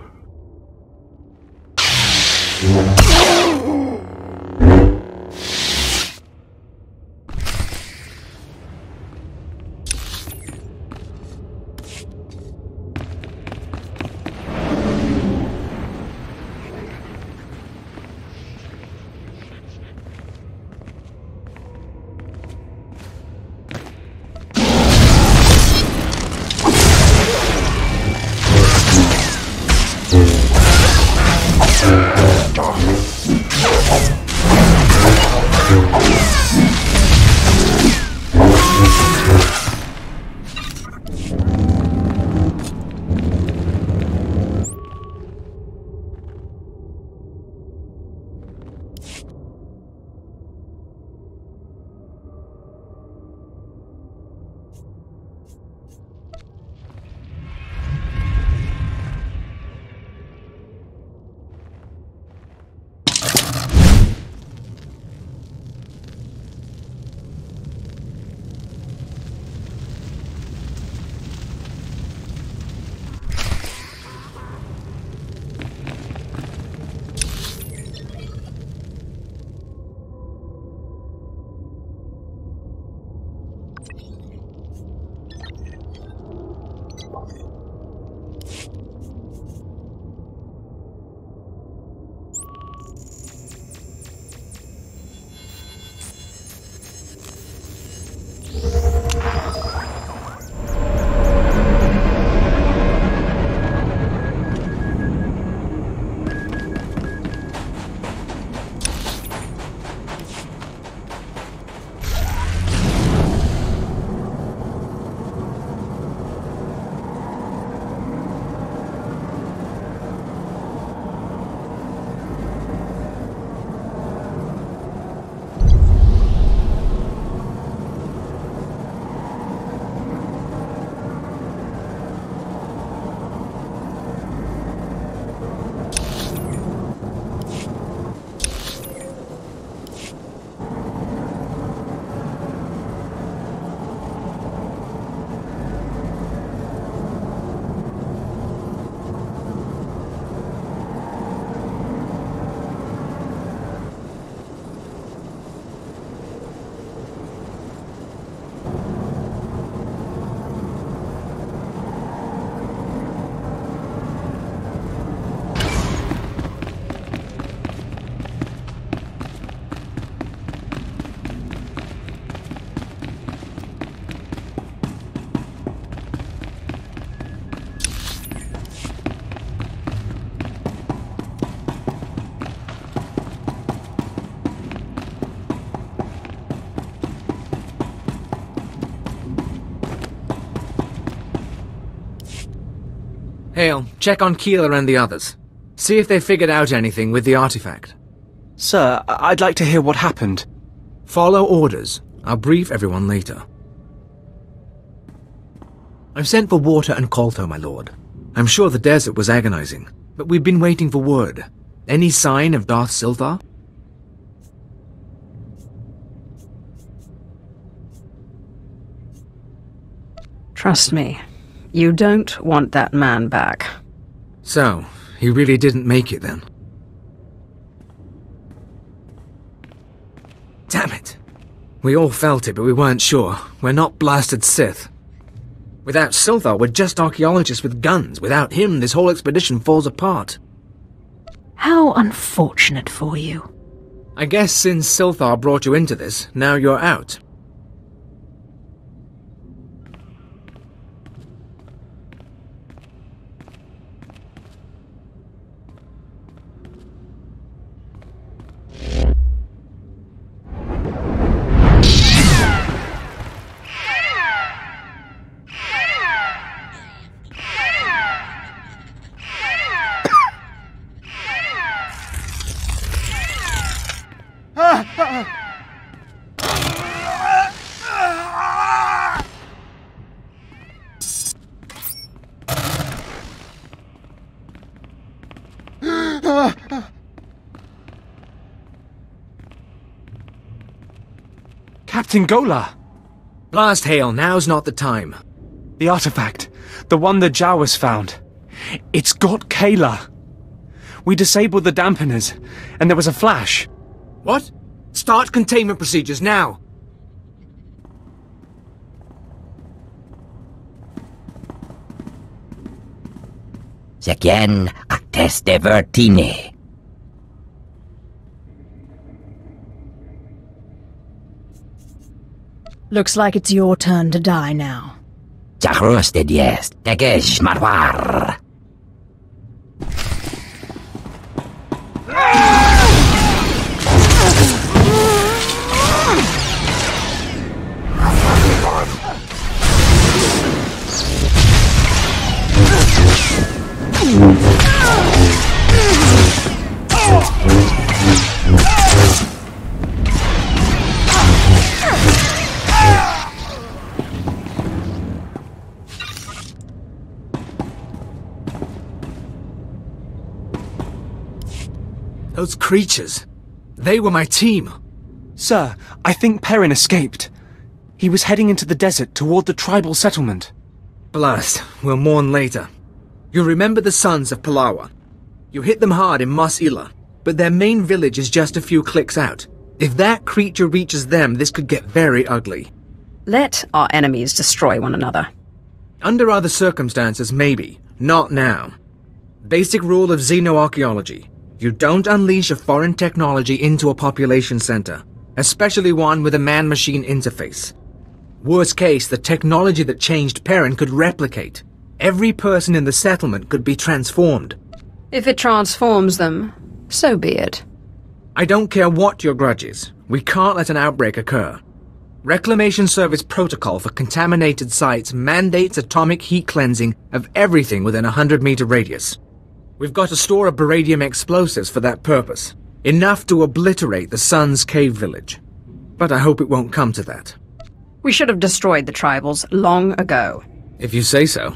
Hale, check on Keeler and the others. See if they figured out anything with the artifact. Sir, I'd like to hear what happened. Follow orders. I'll brief everyone later. I've sent for water and Kolto, my lord. I'm sure the desert was agonizing, but we've been waiting for word. Any sign of Darth SWTOR? Trust me, you don't want that man back. So, he really didn't make it then? Damn it! We all felt it, but we weren't sure. We're not blasted Sith. Without SWTOR, we're just archaeologists with guns. Without him, this whole expedition falls apart. How unfortunate for you. I guess since SWTOR brought you into this, now you're out. Captain Gola! Blast Hail, now's not the time. The artifact, the one the Jawas found. It's got Kayla. We disabled the dampeners, and there was a flash. What? Start containment procedures now! Secien actes de vertine. Looks like it's your turn to die now. Jacros de dies, tegesh marwar. Those creatures, they were my team. Sir, I think Perrin escaped. He was heading into the desert toward the tribal settlement. Blast, we'll mourn later. You remember the Sons of Palawa. You hit them hard in Mos Ila, but their main village is just a few clicks out. If that creature reaches them, this could get very ugly. Let our enemies destroy one another. Under other circumstances, maybe. Not now. Basic rule of xenoarchaeology. You don't unleash a foreign technology into a population center, especially one with a man-machine interface. Worst case, the technology that changed Perrin could replicate. Every person in the settlement could be transformed. If it transforms them, so be it. I don't care what your grudge is. We can't let an outbreak occur. Reclamation Service protocol for contaminated sites mandates atomic heat cleansing of everything within a 100-meter radius. We've got a store of beradium explosives for that purpose. Enough to obliterate the Sun's cave village. But I hope it won't come to that. We should have destroyed the tribals long ago. If you say so.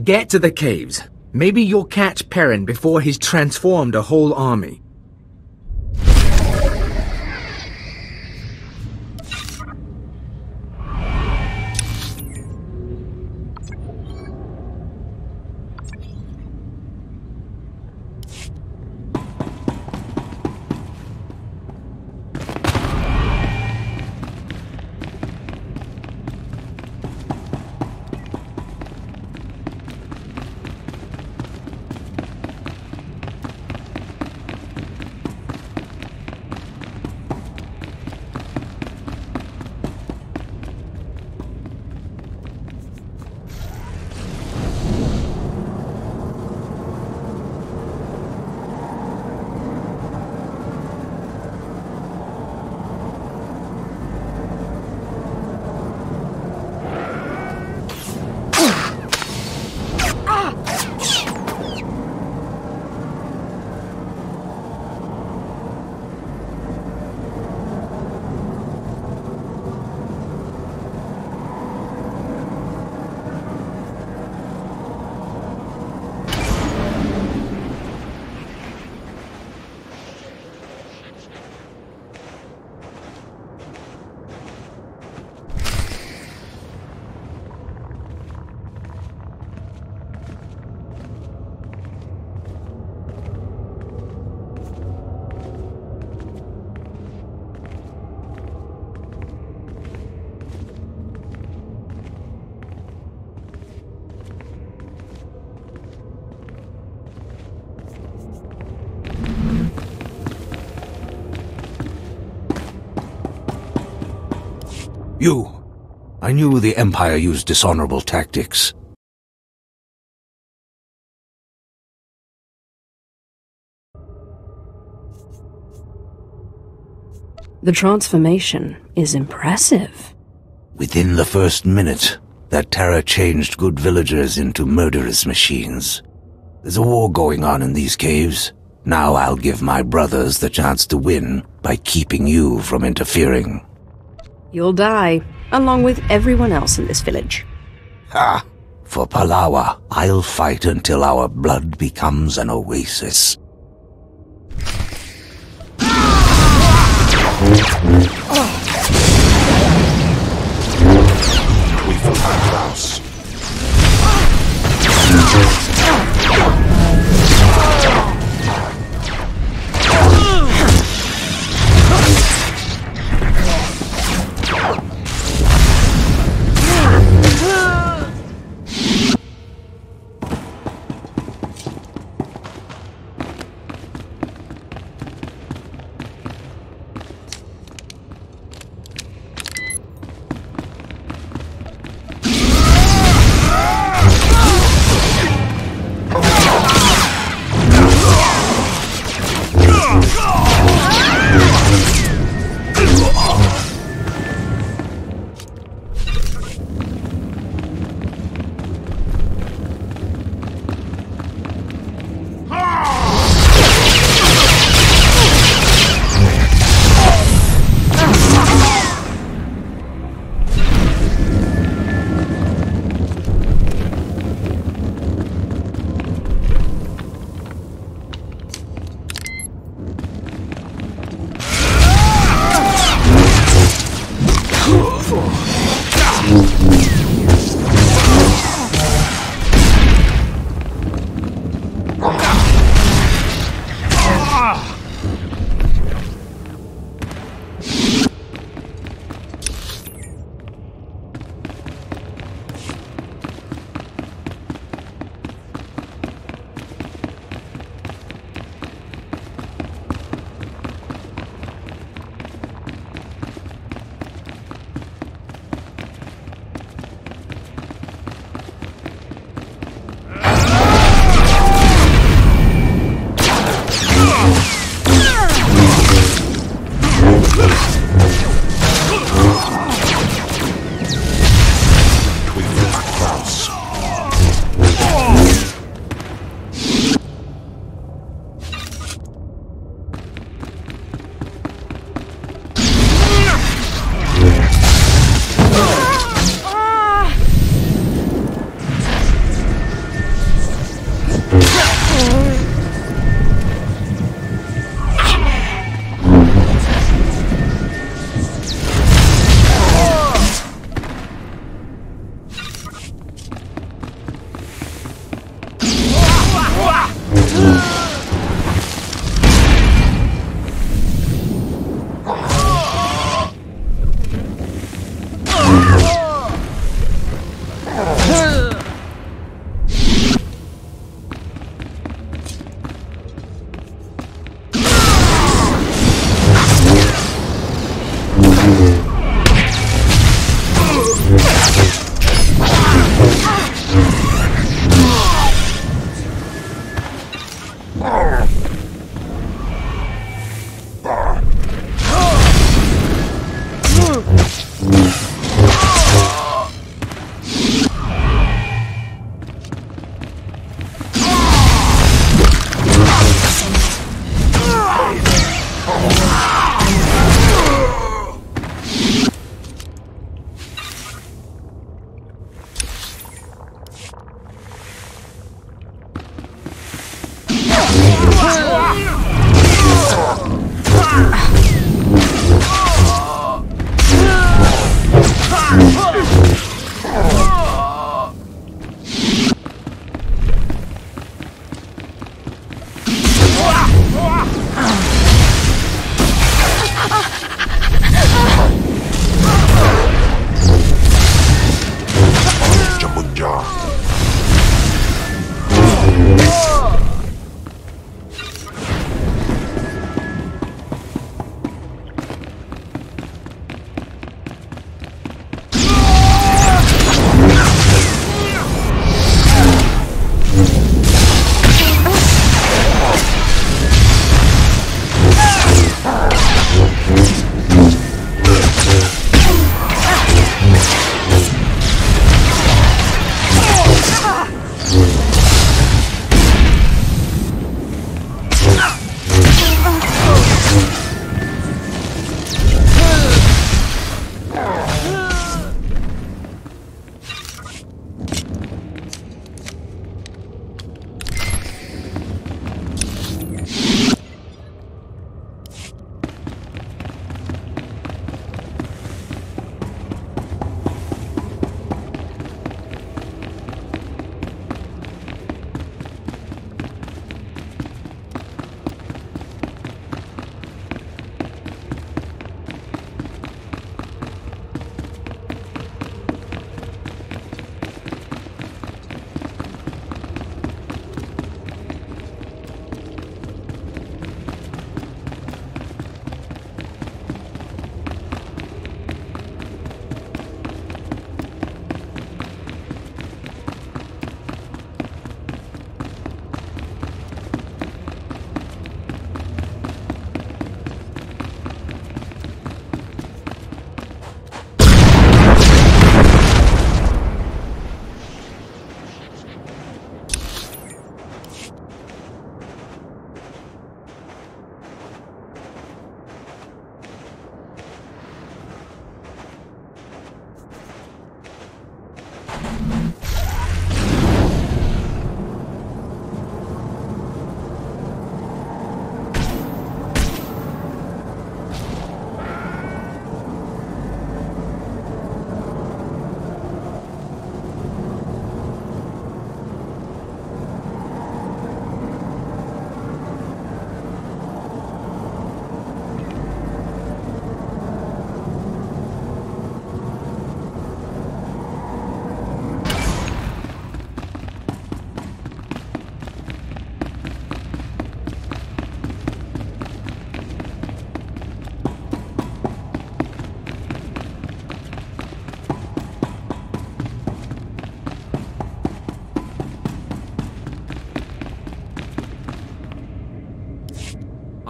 Get to the caves. Maybe you'll catch Perrin before he's transformed a whole army. You. I knew the Empire used dishonorable tactics. The transformation is impressive. Within the first minute, that terror changed good villagers into murderous machines. There's a war going on in these caves. Now I'll give my brothers the chance to win by keeping you from interfering. You'll die, along with everyone else in this village. Ha! For Palawa, I'll fight until our blood becomes an oasis.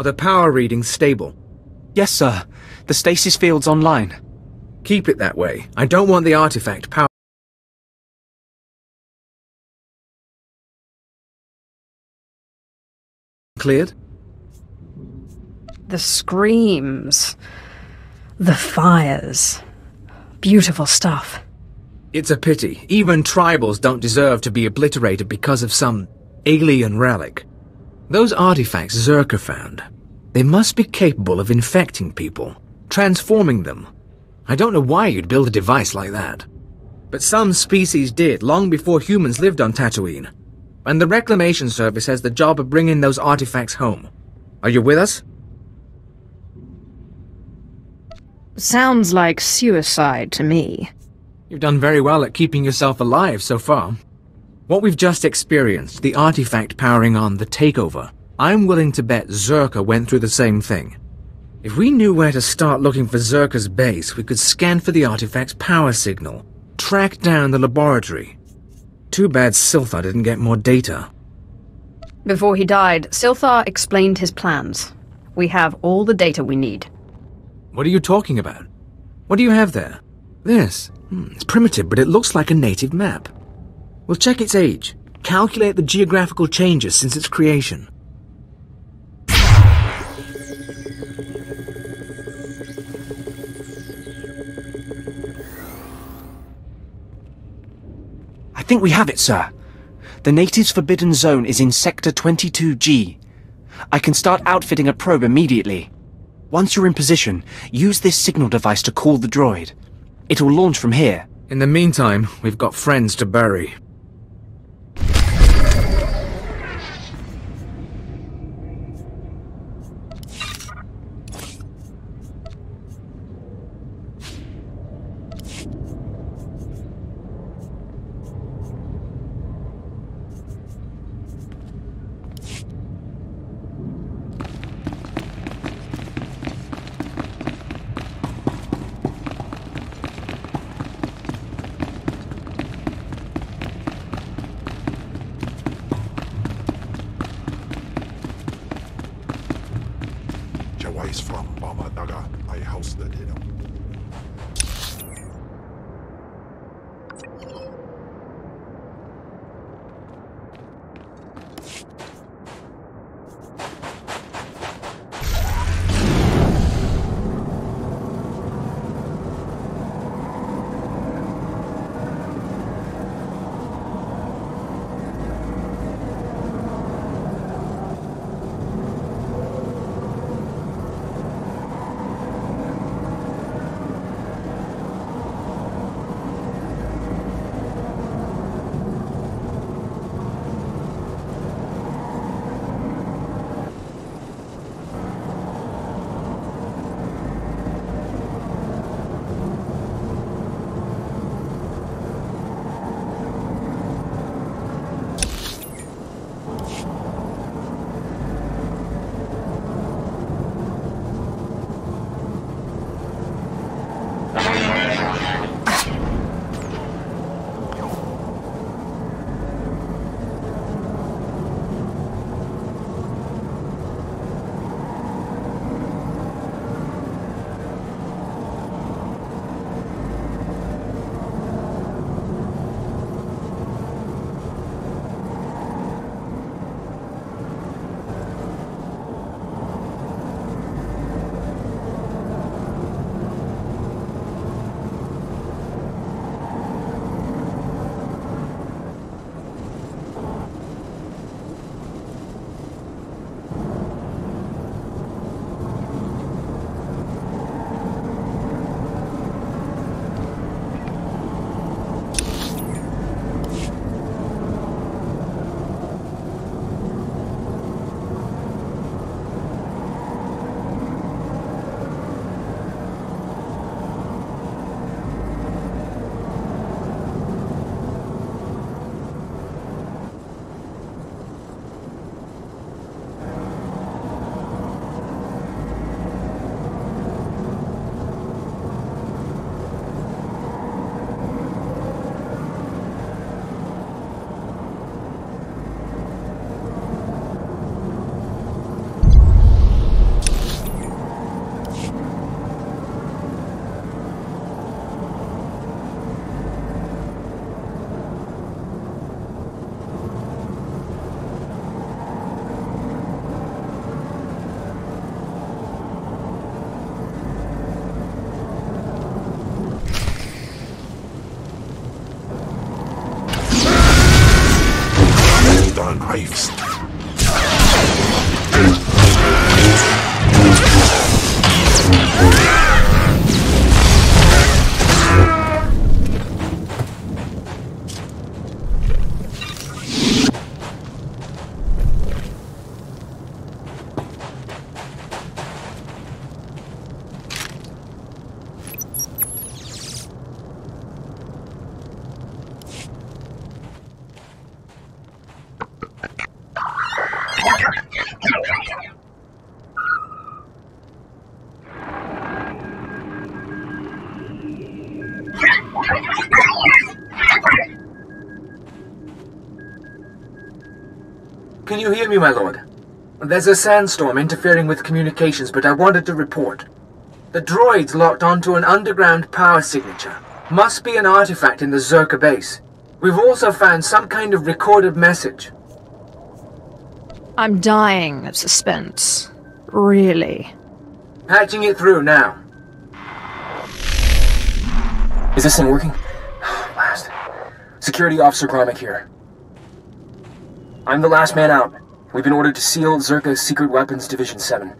Are the power readings stable? Yes, sir. The stasis field's online. Keep it that way. I don't want the artifact power... Cleared? The screams. The fires. Beautiful stuff. It's a pity. Even tribals don't deserve to be obliterated because of some alien relic. Those artifacts Zerka found, they must be capable of infecting people, transforming them. I don't know why you'd build a device like that. But some species did, long before humans lived on Tatooine. And the Reclamation Service has the job of bringing those artifacts home. Are you with us? Sounds like suicide to me. You've done very well at keeping yourself alive so far. What we've just experienced, the artifact powering on the takeover, I'm willing to bet Zerka went through the same thing. If we knew where to start looking for Zerka's base, we could scan for the artifact's power signal, track down the laboratory. Too bad SWTOR didn't get more data. Before he died, SWTOR explained his plans. We have all the data we need. What are you talking about? What do you have there? This. It's primitive, but it looks like a native map. We'll check its age, calculate the geographical changes since its creation. I think we have it, sir. The natives' forbidden zone is in Sector 22G. I can start outfitting a probe immediately. Once you're in position, use this signal device to call the droid. It will launch from here. In the meantime, we've got friends to bury. knives. Can you hear me, my lord? There's a sandstorm interfering with communications, but I wanted to report. The droid's locked onto an underground power signature. Must be an artifact in the Zerka base. We've also found some kind of recorded message. I'm dying of suspense. Really. Patching it through now. Is this thing working? Last. Security Officer Gromick here. I'm the last man out. We've been ordered to seal Zerka's Secret Weapons Division 7.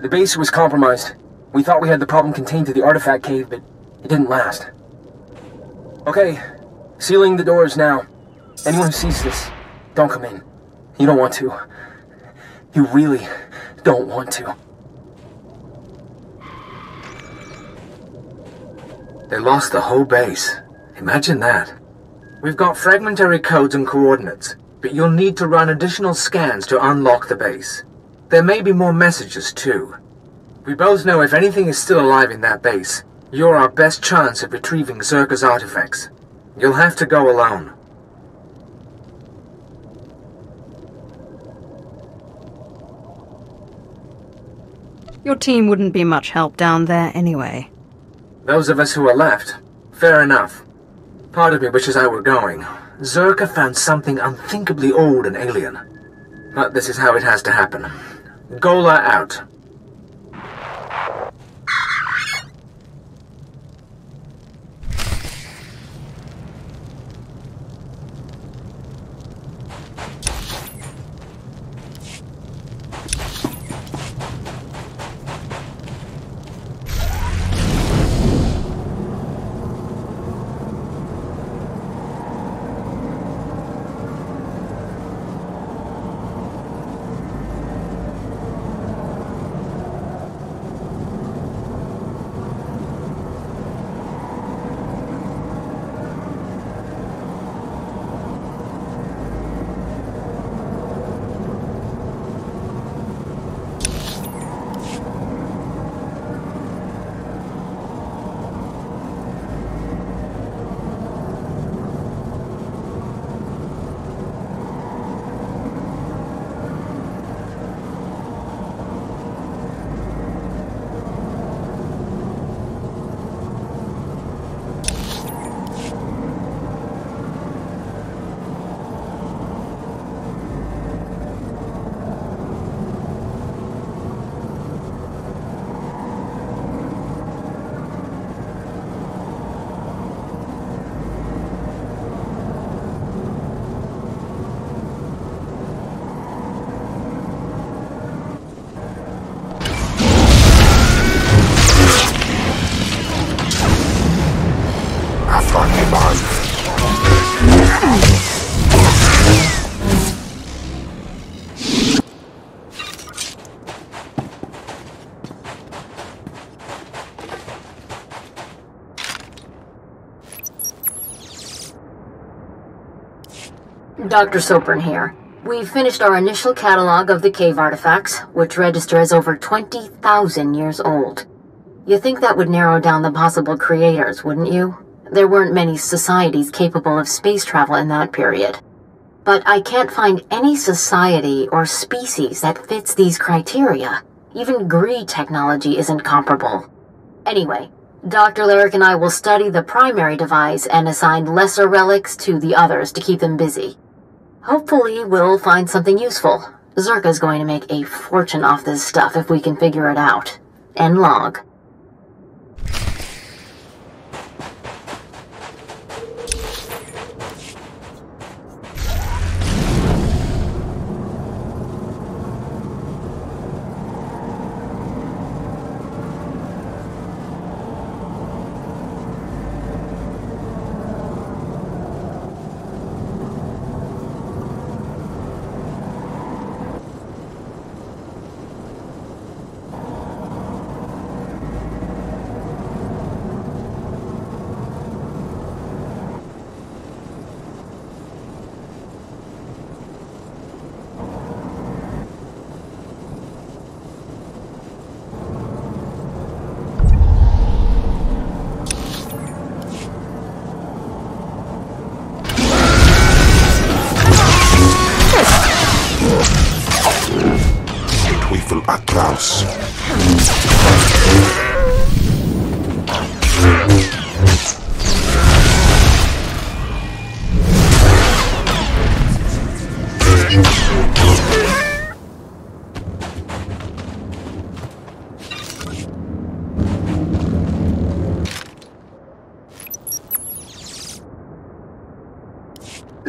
The base was compromised. We thought we had the problem contained to the artifact cave, but it didn't last. Okay, sealing the doors now. Anyone who sees this, don't come in. You don't want to. You really don't want to. They lost the whole base. Imagine that. We've got fragmentary codes and coordinates, but you'll need to run additional scans to unlock the base. There may be more messages, too. We both know if anything is still alive in that base, you're our best chance of retrieving Zerka's artifacts. You'll have to go alone. Your team wouldn't be much help down there anyway. Those of us who are left, fair enough. Part of me wishes I were going. Zerka found something unthinkably old and alien. But this is how it has to happen. Gola out. Dr. Sopran here. We've finished our initial catalog of the cave artifacts, which register as over 20,000 years old. You think that would narrow down the possible creators, wouldn't you? There weren't many societies capable of space travel in that period. But I can't find any society or species that fits these criteria. Even Gree technology isn't comparable. Anyway, Dr. Lyric and I will study the primary device and assign lesser relics to the others to keep them busy. Hopefully, we'll find something useful. Zerka's going to make a fortune off this stuff if we can figure it out. End log.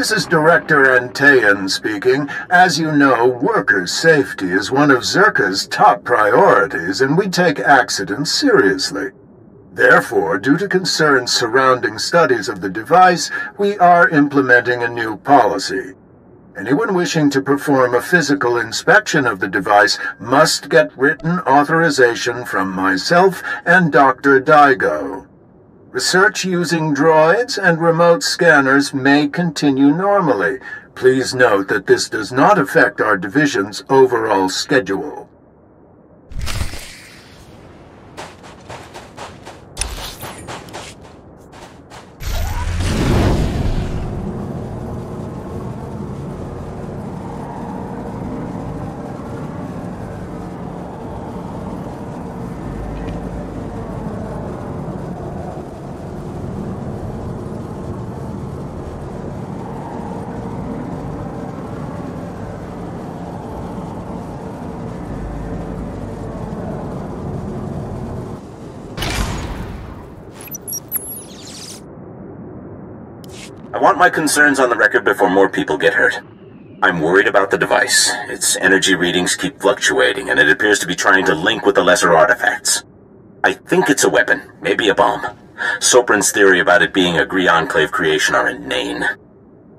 This is Director Antaean speaking. As you know, worker safety is one of Zerka's top priorities, and we take accidents seriously. Therefore, due to concerns surrounding studies of the device, we are implementing a new policy. Anyone wishing to perform a physical inspection of the device must get written authorization from myself and Dr. Daigo. Research using droids and remote scanners may continue normally. Please note that this does not affect our division's overall schedule. I want my concerns on the record before more people get hurt. I'm worried about the device. Its energy readings keep fluctuating, and it appears to be trying to link with the lesser artifacts. I think it's a weapon, maybe a bomb. Sopran's theory about it being a Gree Enclave creation are inane.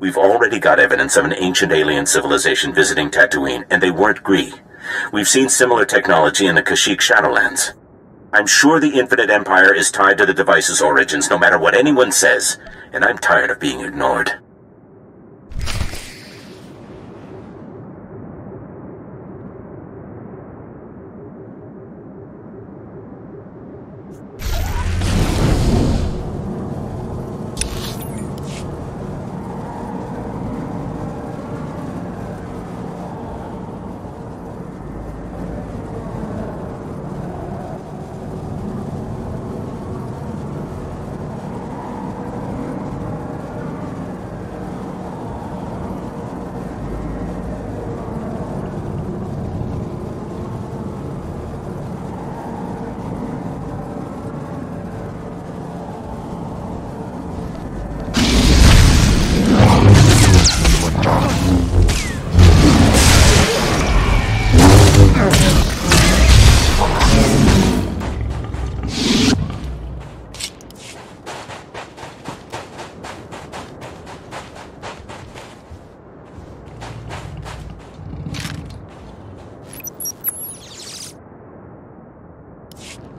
We've already got evidence of an ancient alien civilization visiting Tatooine, and they weren't Gree. We've seen similar technology in the Kashyyyk Shadowlands. I'm sure the Infinite Empire is tied to the device's origins, no matter what anyone says, and I'm tired of being ignored.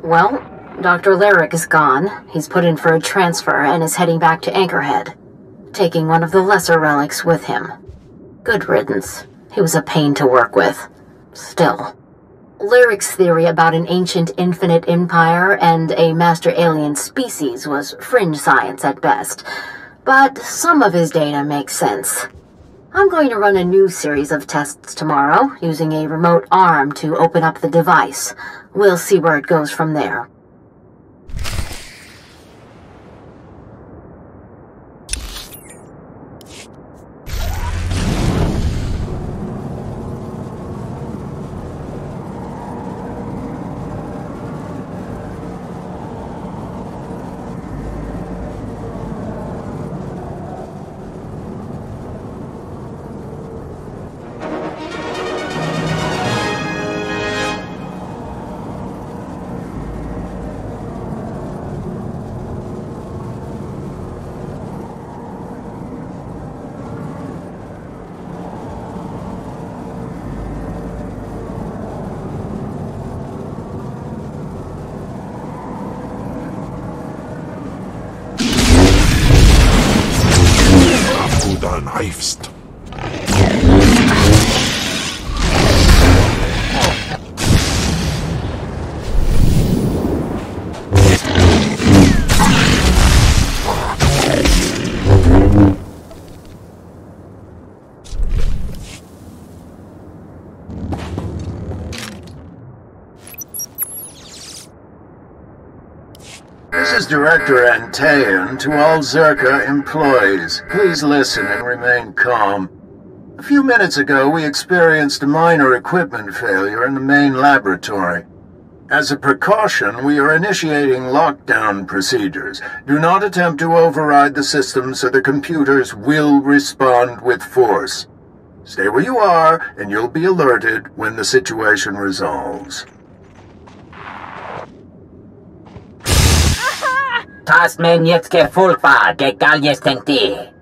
Well, Dr. Lyric is gone. He's put in for a transfer and is heading back to Anchorhead, taking one of the lesser relics with him. Good riddance. He was a pain to work with. Still. Lyric's theory about an ancient infinite empire and a master alien species was fringe science at best, but some of his data makes sense. I'm going to run a new series of tests tomorrow, using a remote arm to open up the device. We'll see where it goes from there. Knifest. This is Director Antaean to all Zerka employees. Please listen and remain calm. A few minutes ago, we experienced a minor equipment failure in the main laboratory. As a precaution, we are initiating lockdown procedures. Do not attempt to override the system, so the computers will respond with force. Stay where you are, and you'll be alerted when the situation resolves. Tas menieckie fulfa, gegal jestem ty.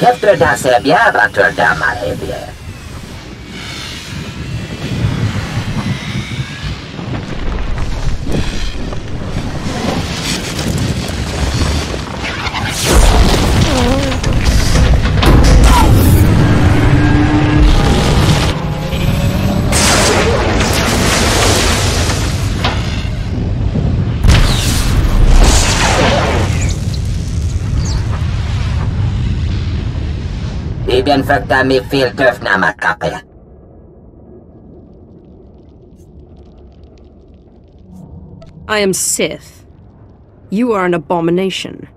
Keftre da sebia vatur da marhebie. Infecta mi filter na makape. I am Sith. You are an abomination.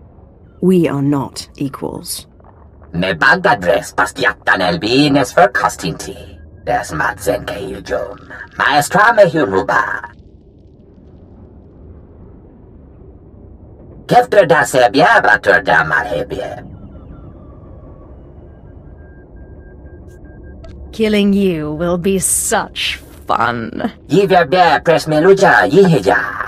We are not equals. Me bagadres pastiaktan elbines for castinti. Des matsen keijum. Maestra me huruba. Keftre da sebia vatur da marhebie. Killing you will be such fun. Yiverbia presmeluja yiheja.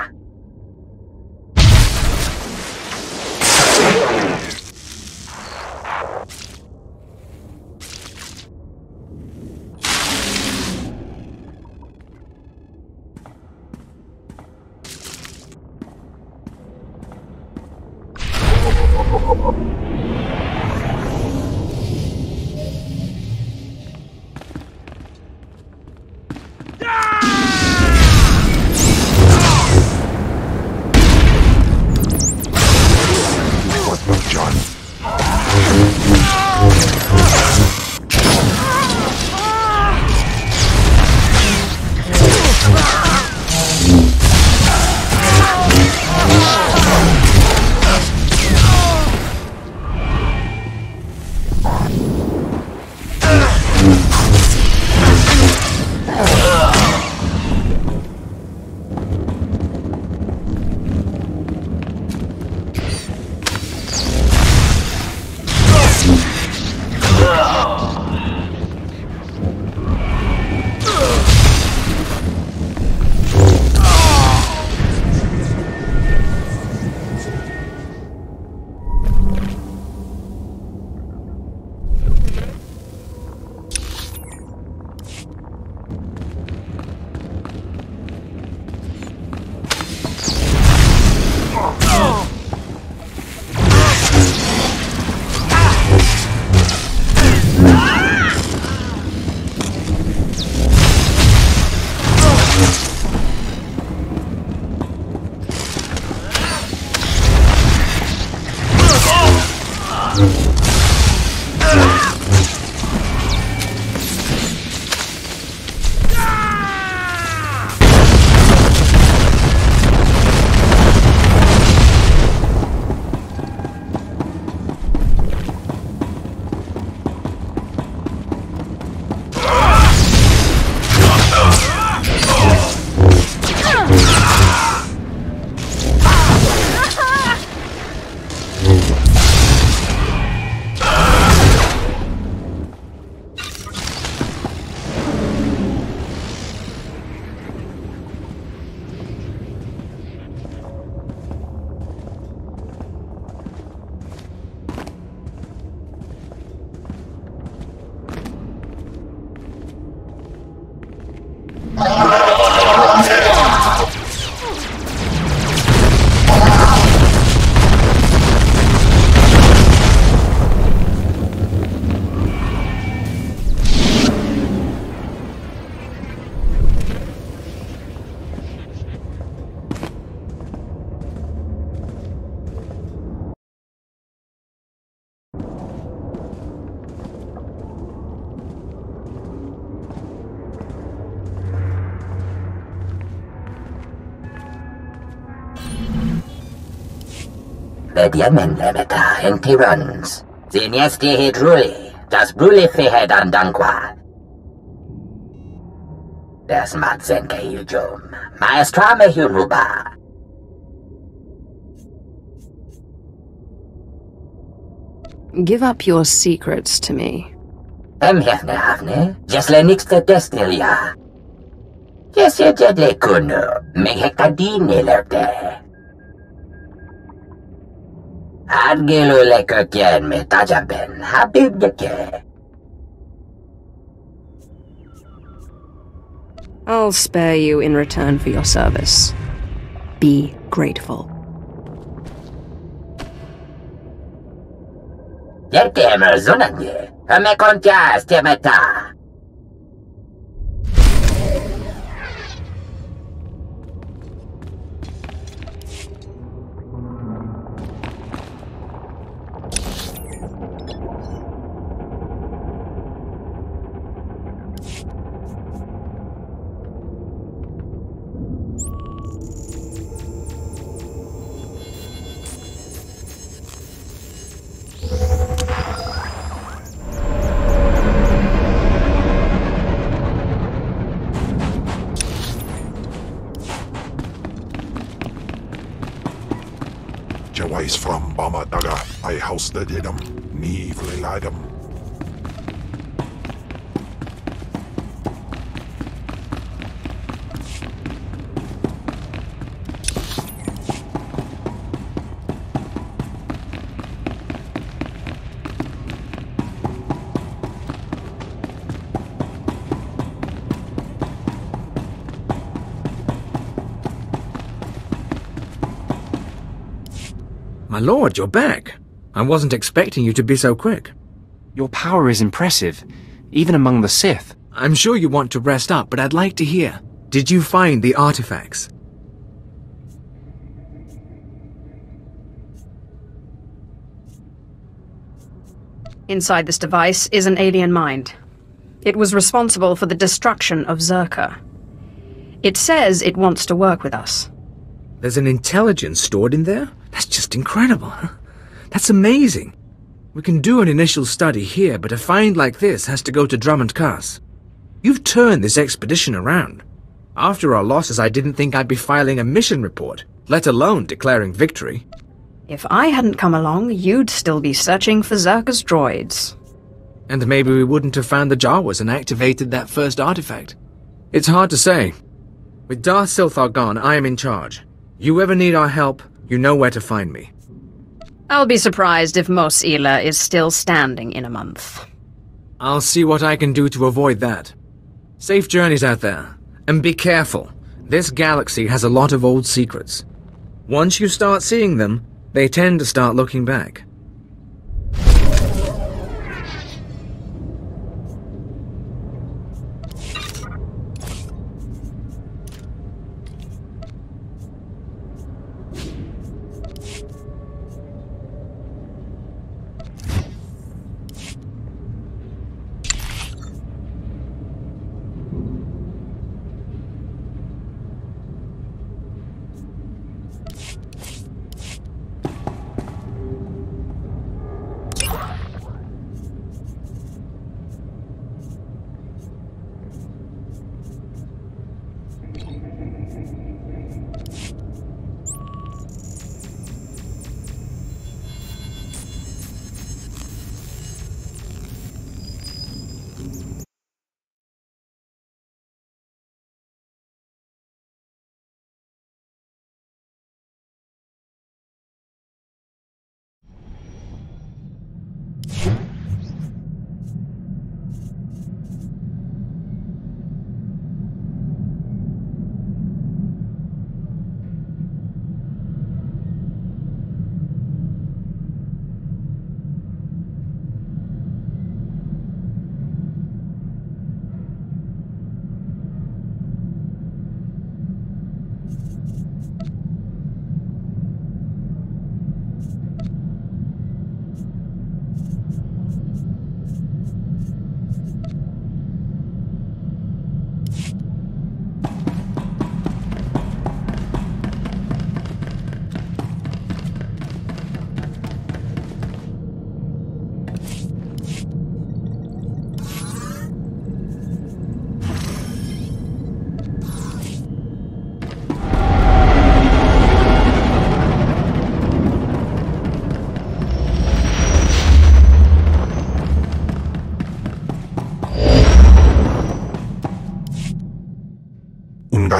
Bediamen lemeta en tirans. Ziniesti hidruli, das bruli fihed andanqua. Das matzenke hujum, maestrame huruba. Give up your secrets to me. Hefne havne, jesle nixte destilia. Jesje jedle kuno, mehekadine lerte. Adgelu lekotien me tajaben, habib deke. I'll spare you in return for your service. Be grateful. Yetemer zunanye, me kontia stemeta. Jawais from Bama Daga, I housed him, Neve Lilidum. My lord, you're back. I wasn't expecting you to be so quick. Your power is impressive, even among the Sith. I'm sure you want to rest up, but I'd like to hear. Did you find the artifacts? Inside this device is an alien mind. It was responsible for the destruction of Zerka. It says it wants to work with us. There's an intelligence stored in there? That's just incredible, huh? That's amazing. We can do an initial study here, but a find like this has to go to Drummond Cass. You've turned this expedition around. After our losses, I didn't think I'd be filing a mission report, let alone declaring victory. If I hadn't come along, you'd still be searching for Zerka's droids. And maybe we wouldn't have found the Jawas and activated that first artifact. It's hard to say. With Darth Silthar gone, I am in charge. You ever need our help, you know where to find me. I'll be surprised if Mos Ela is still standing in a month. I'll see what I can do to avoid that. Safe journeys out there. And be careful. This galaxy has a lot of old secrets. Once you start seeing them, they tend to start looking back.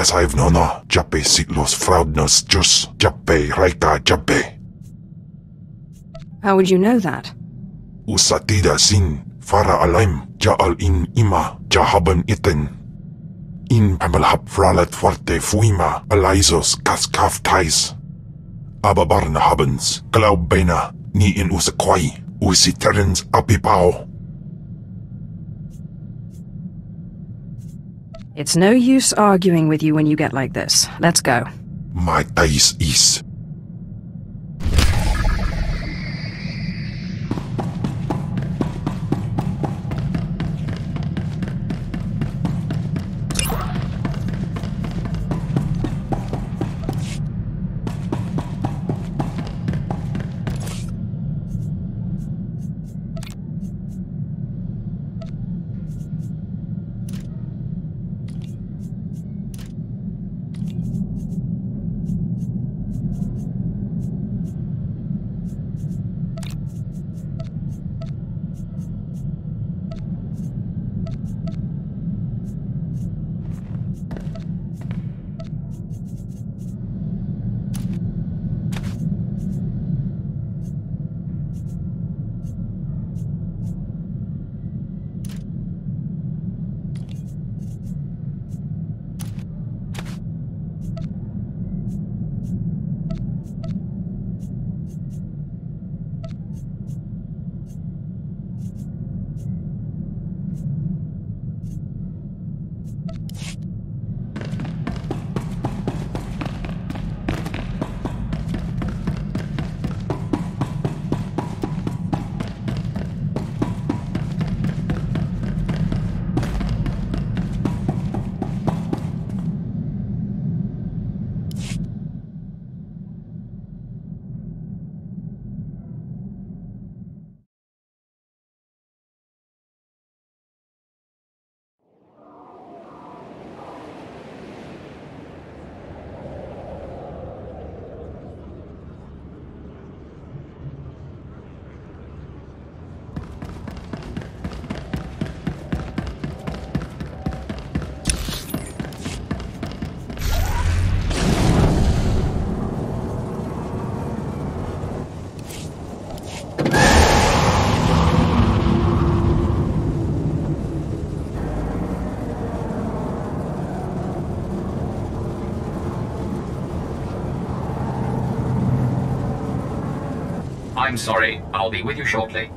as I've known Jappe Sitlos Fraudnos Jus Jappe Raika Jappe. How would you know that? Usatida sin Fara Alaim Jaal in Ima Jahaban Iten. In Pamalhap Fralat Forte Fuima Alizos Kaskaf Tais. Ababarna Habens Glaubena Ni in Usakwai Usiterens Apipao. It's no use arguing with you when you get like this. Let's go. My tais is. I'm sorry, I'll be with you shortly.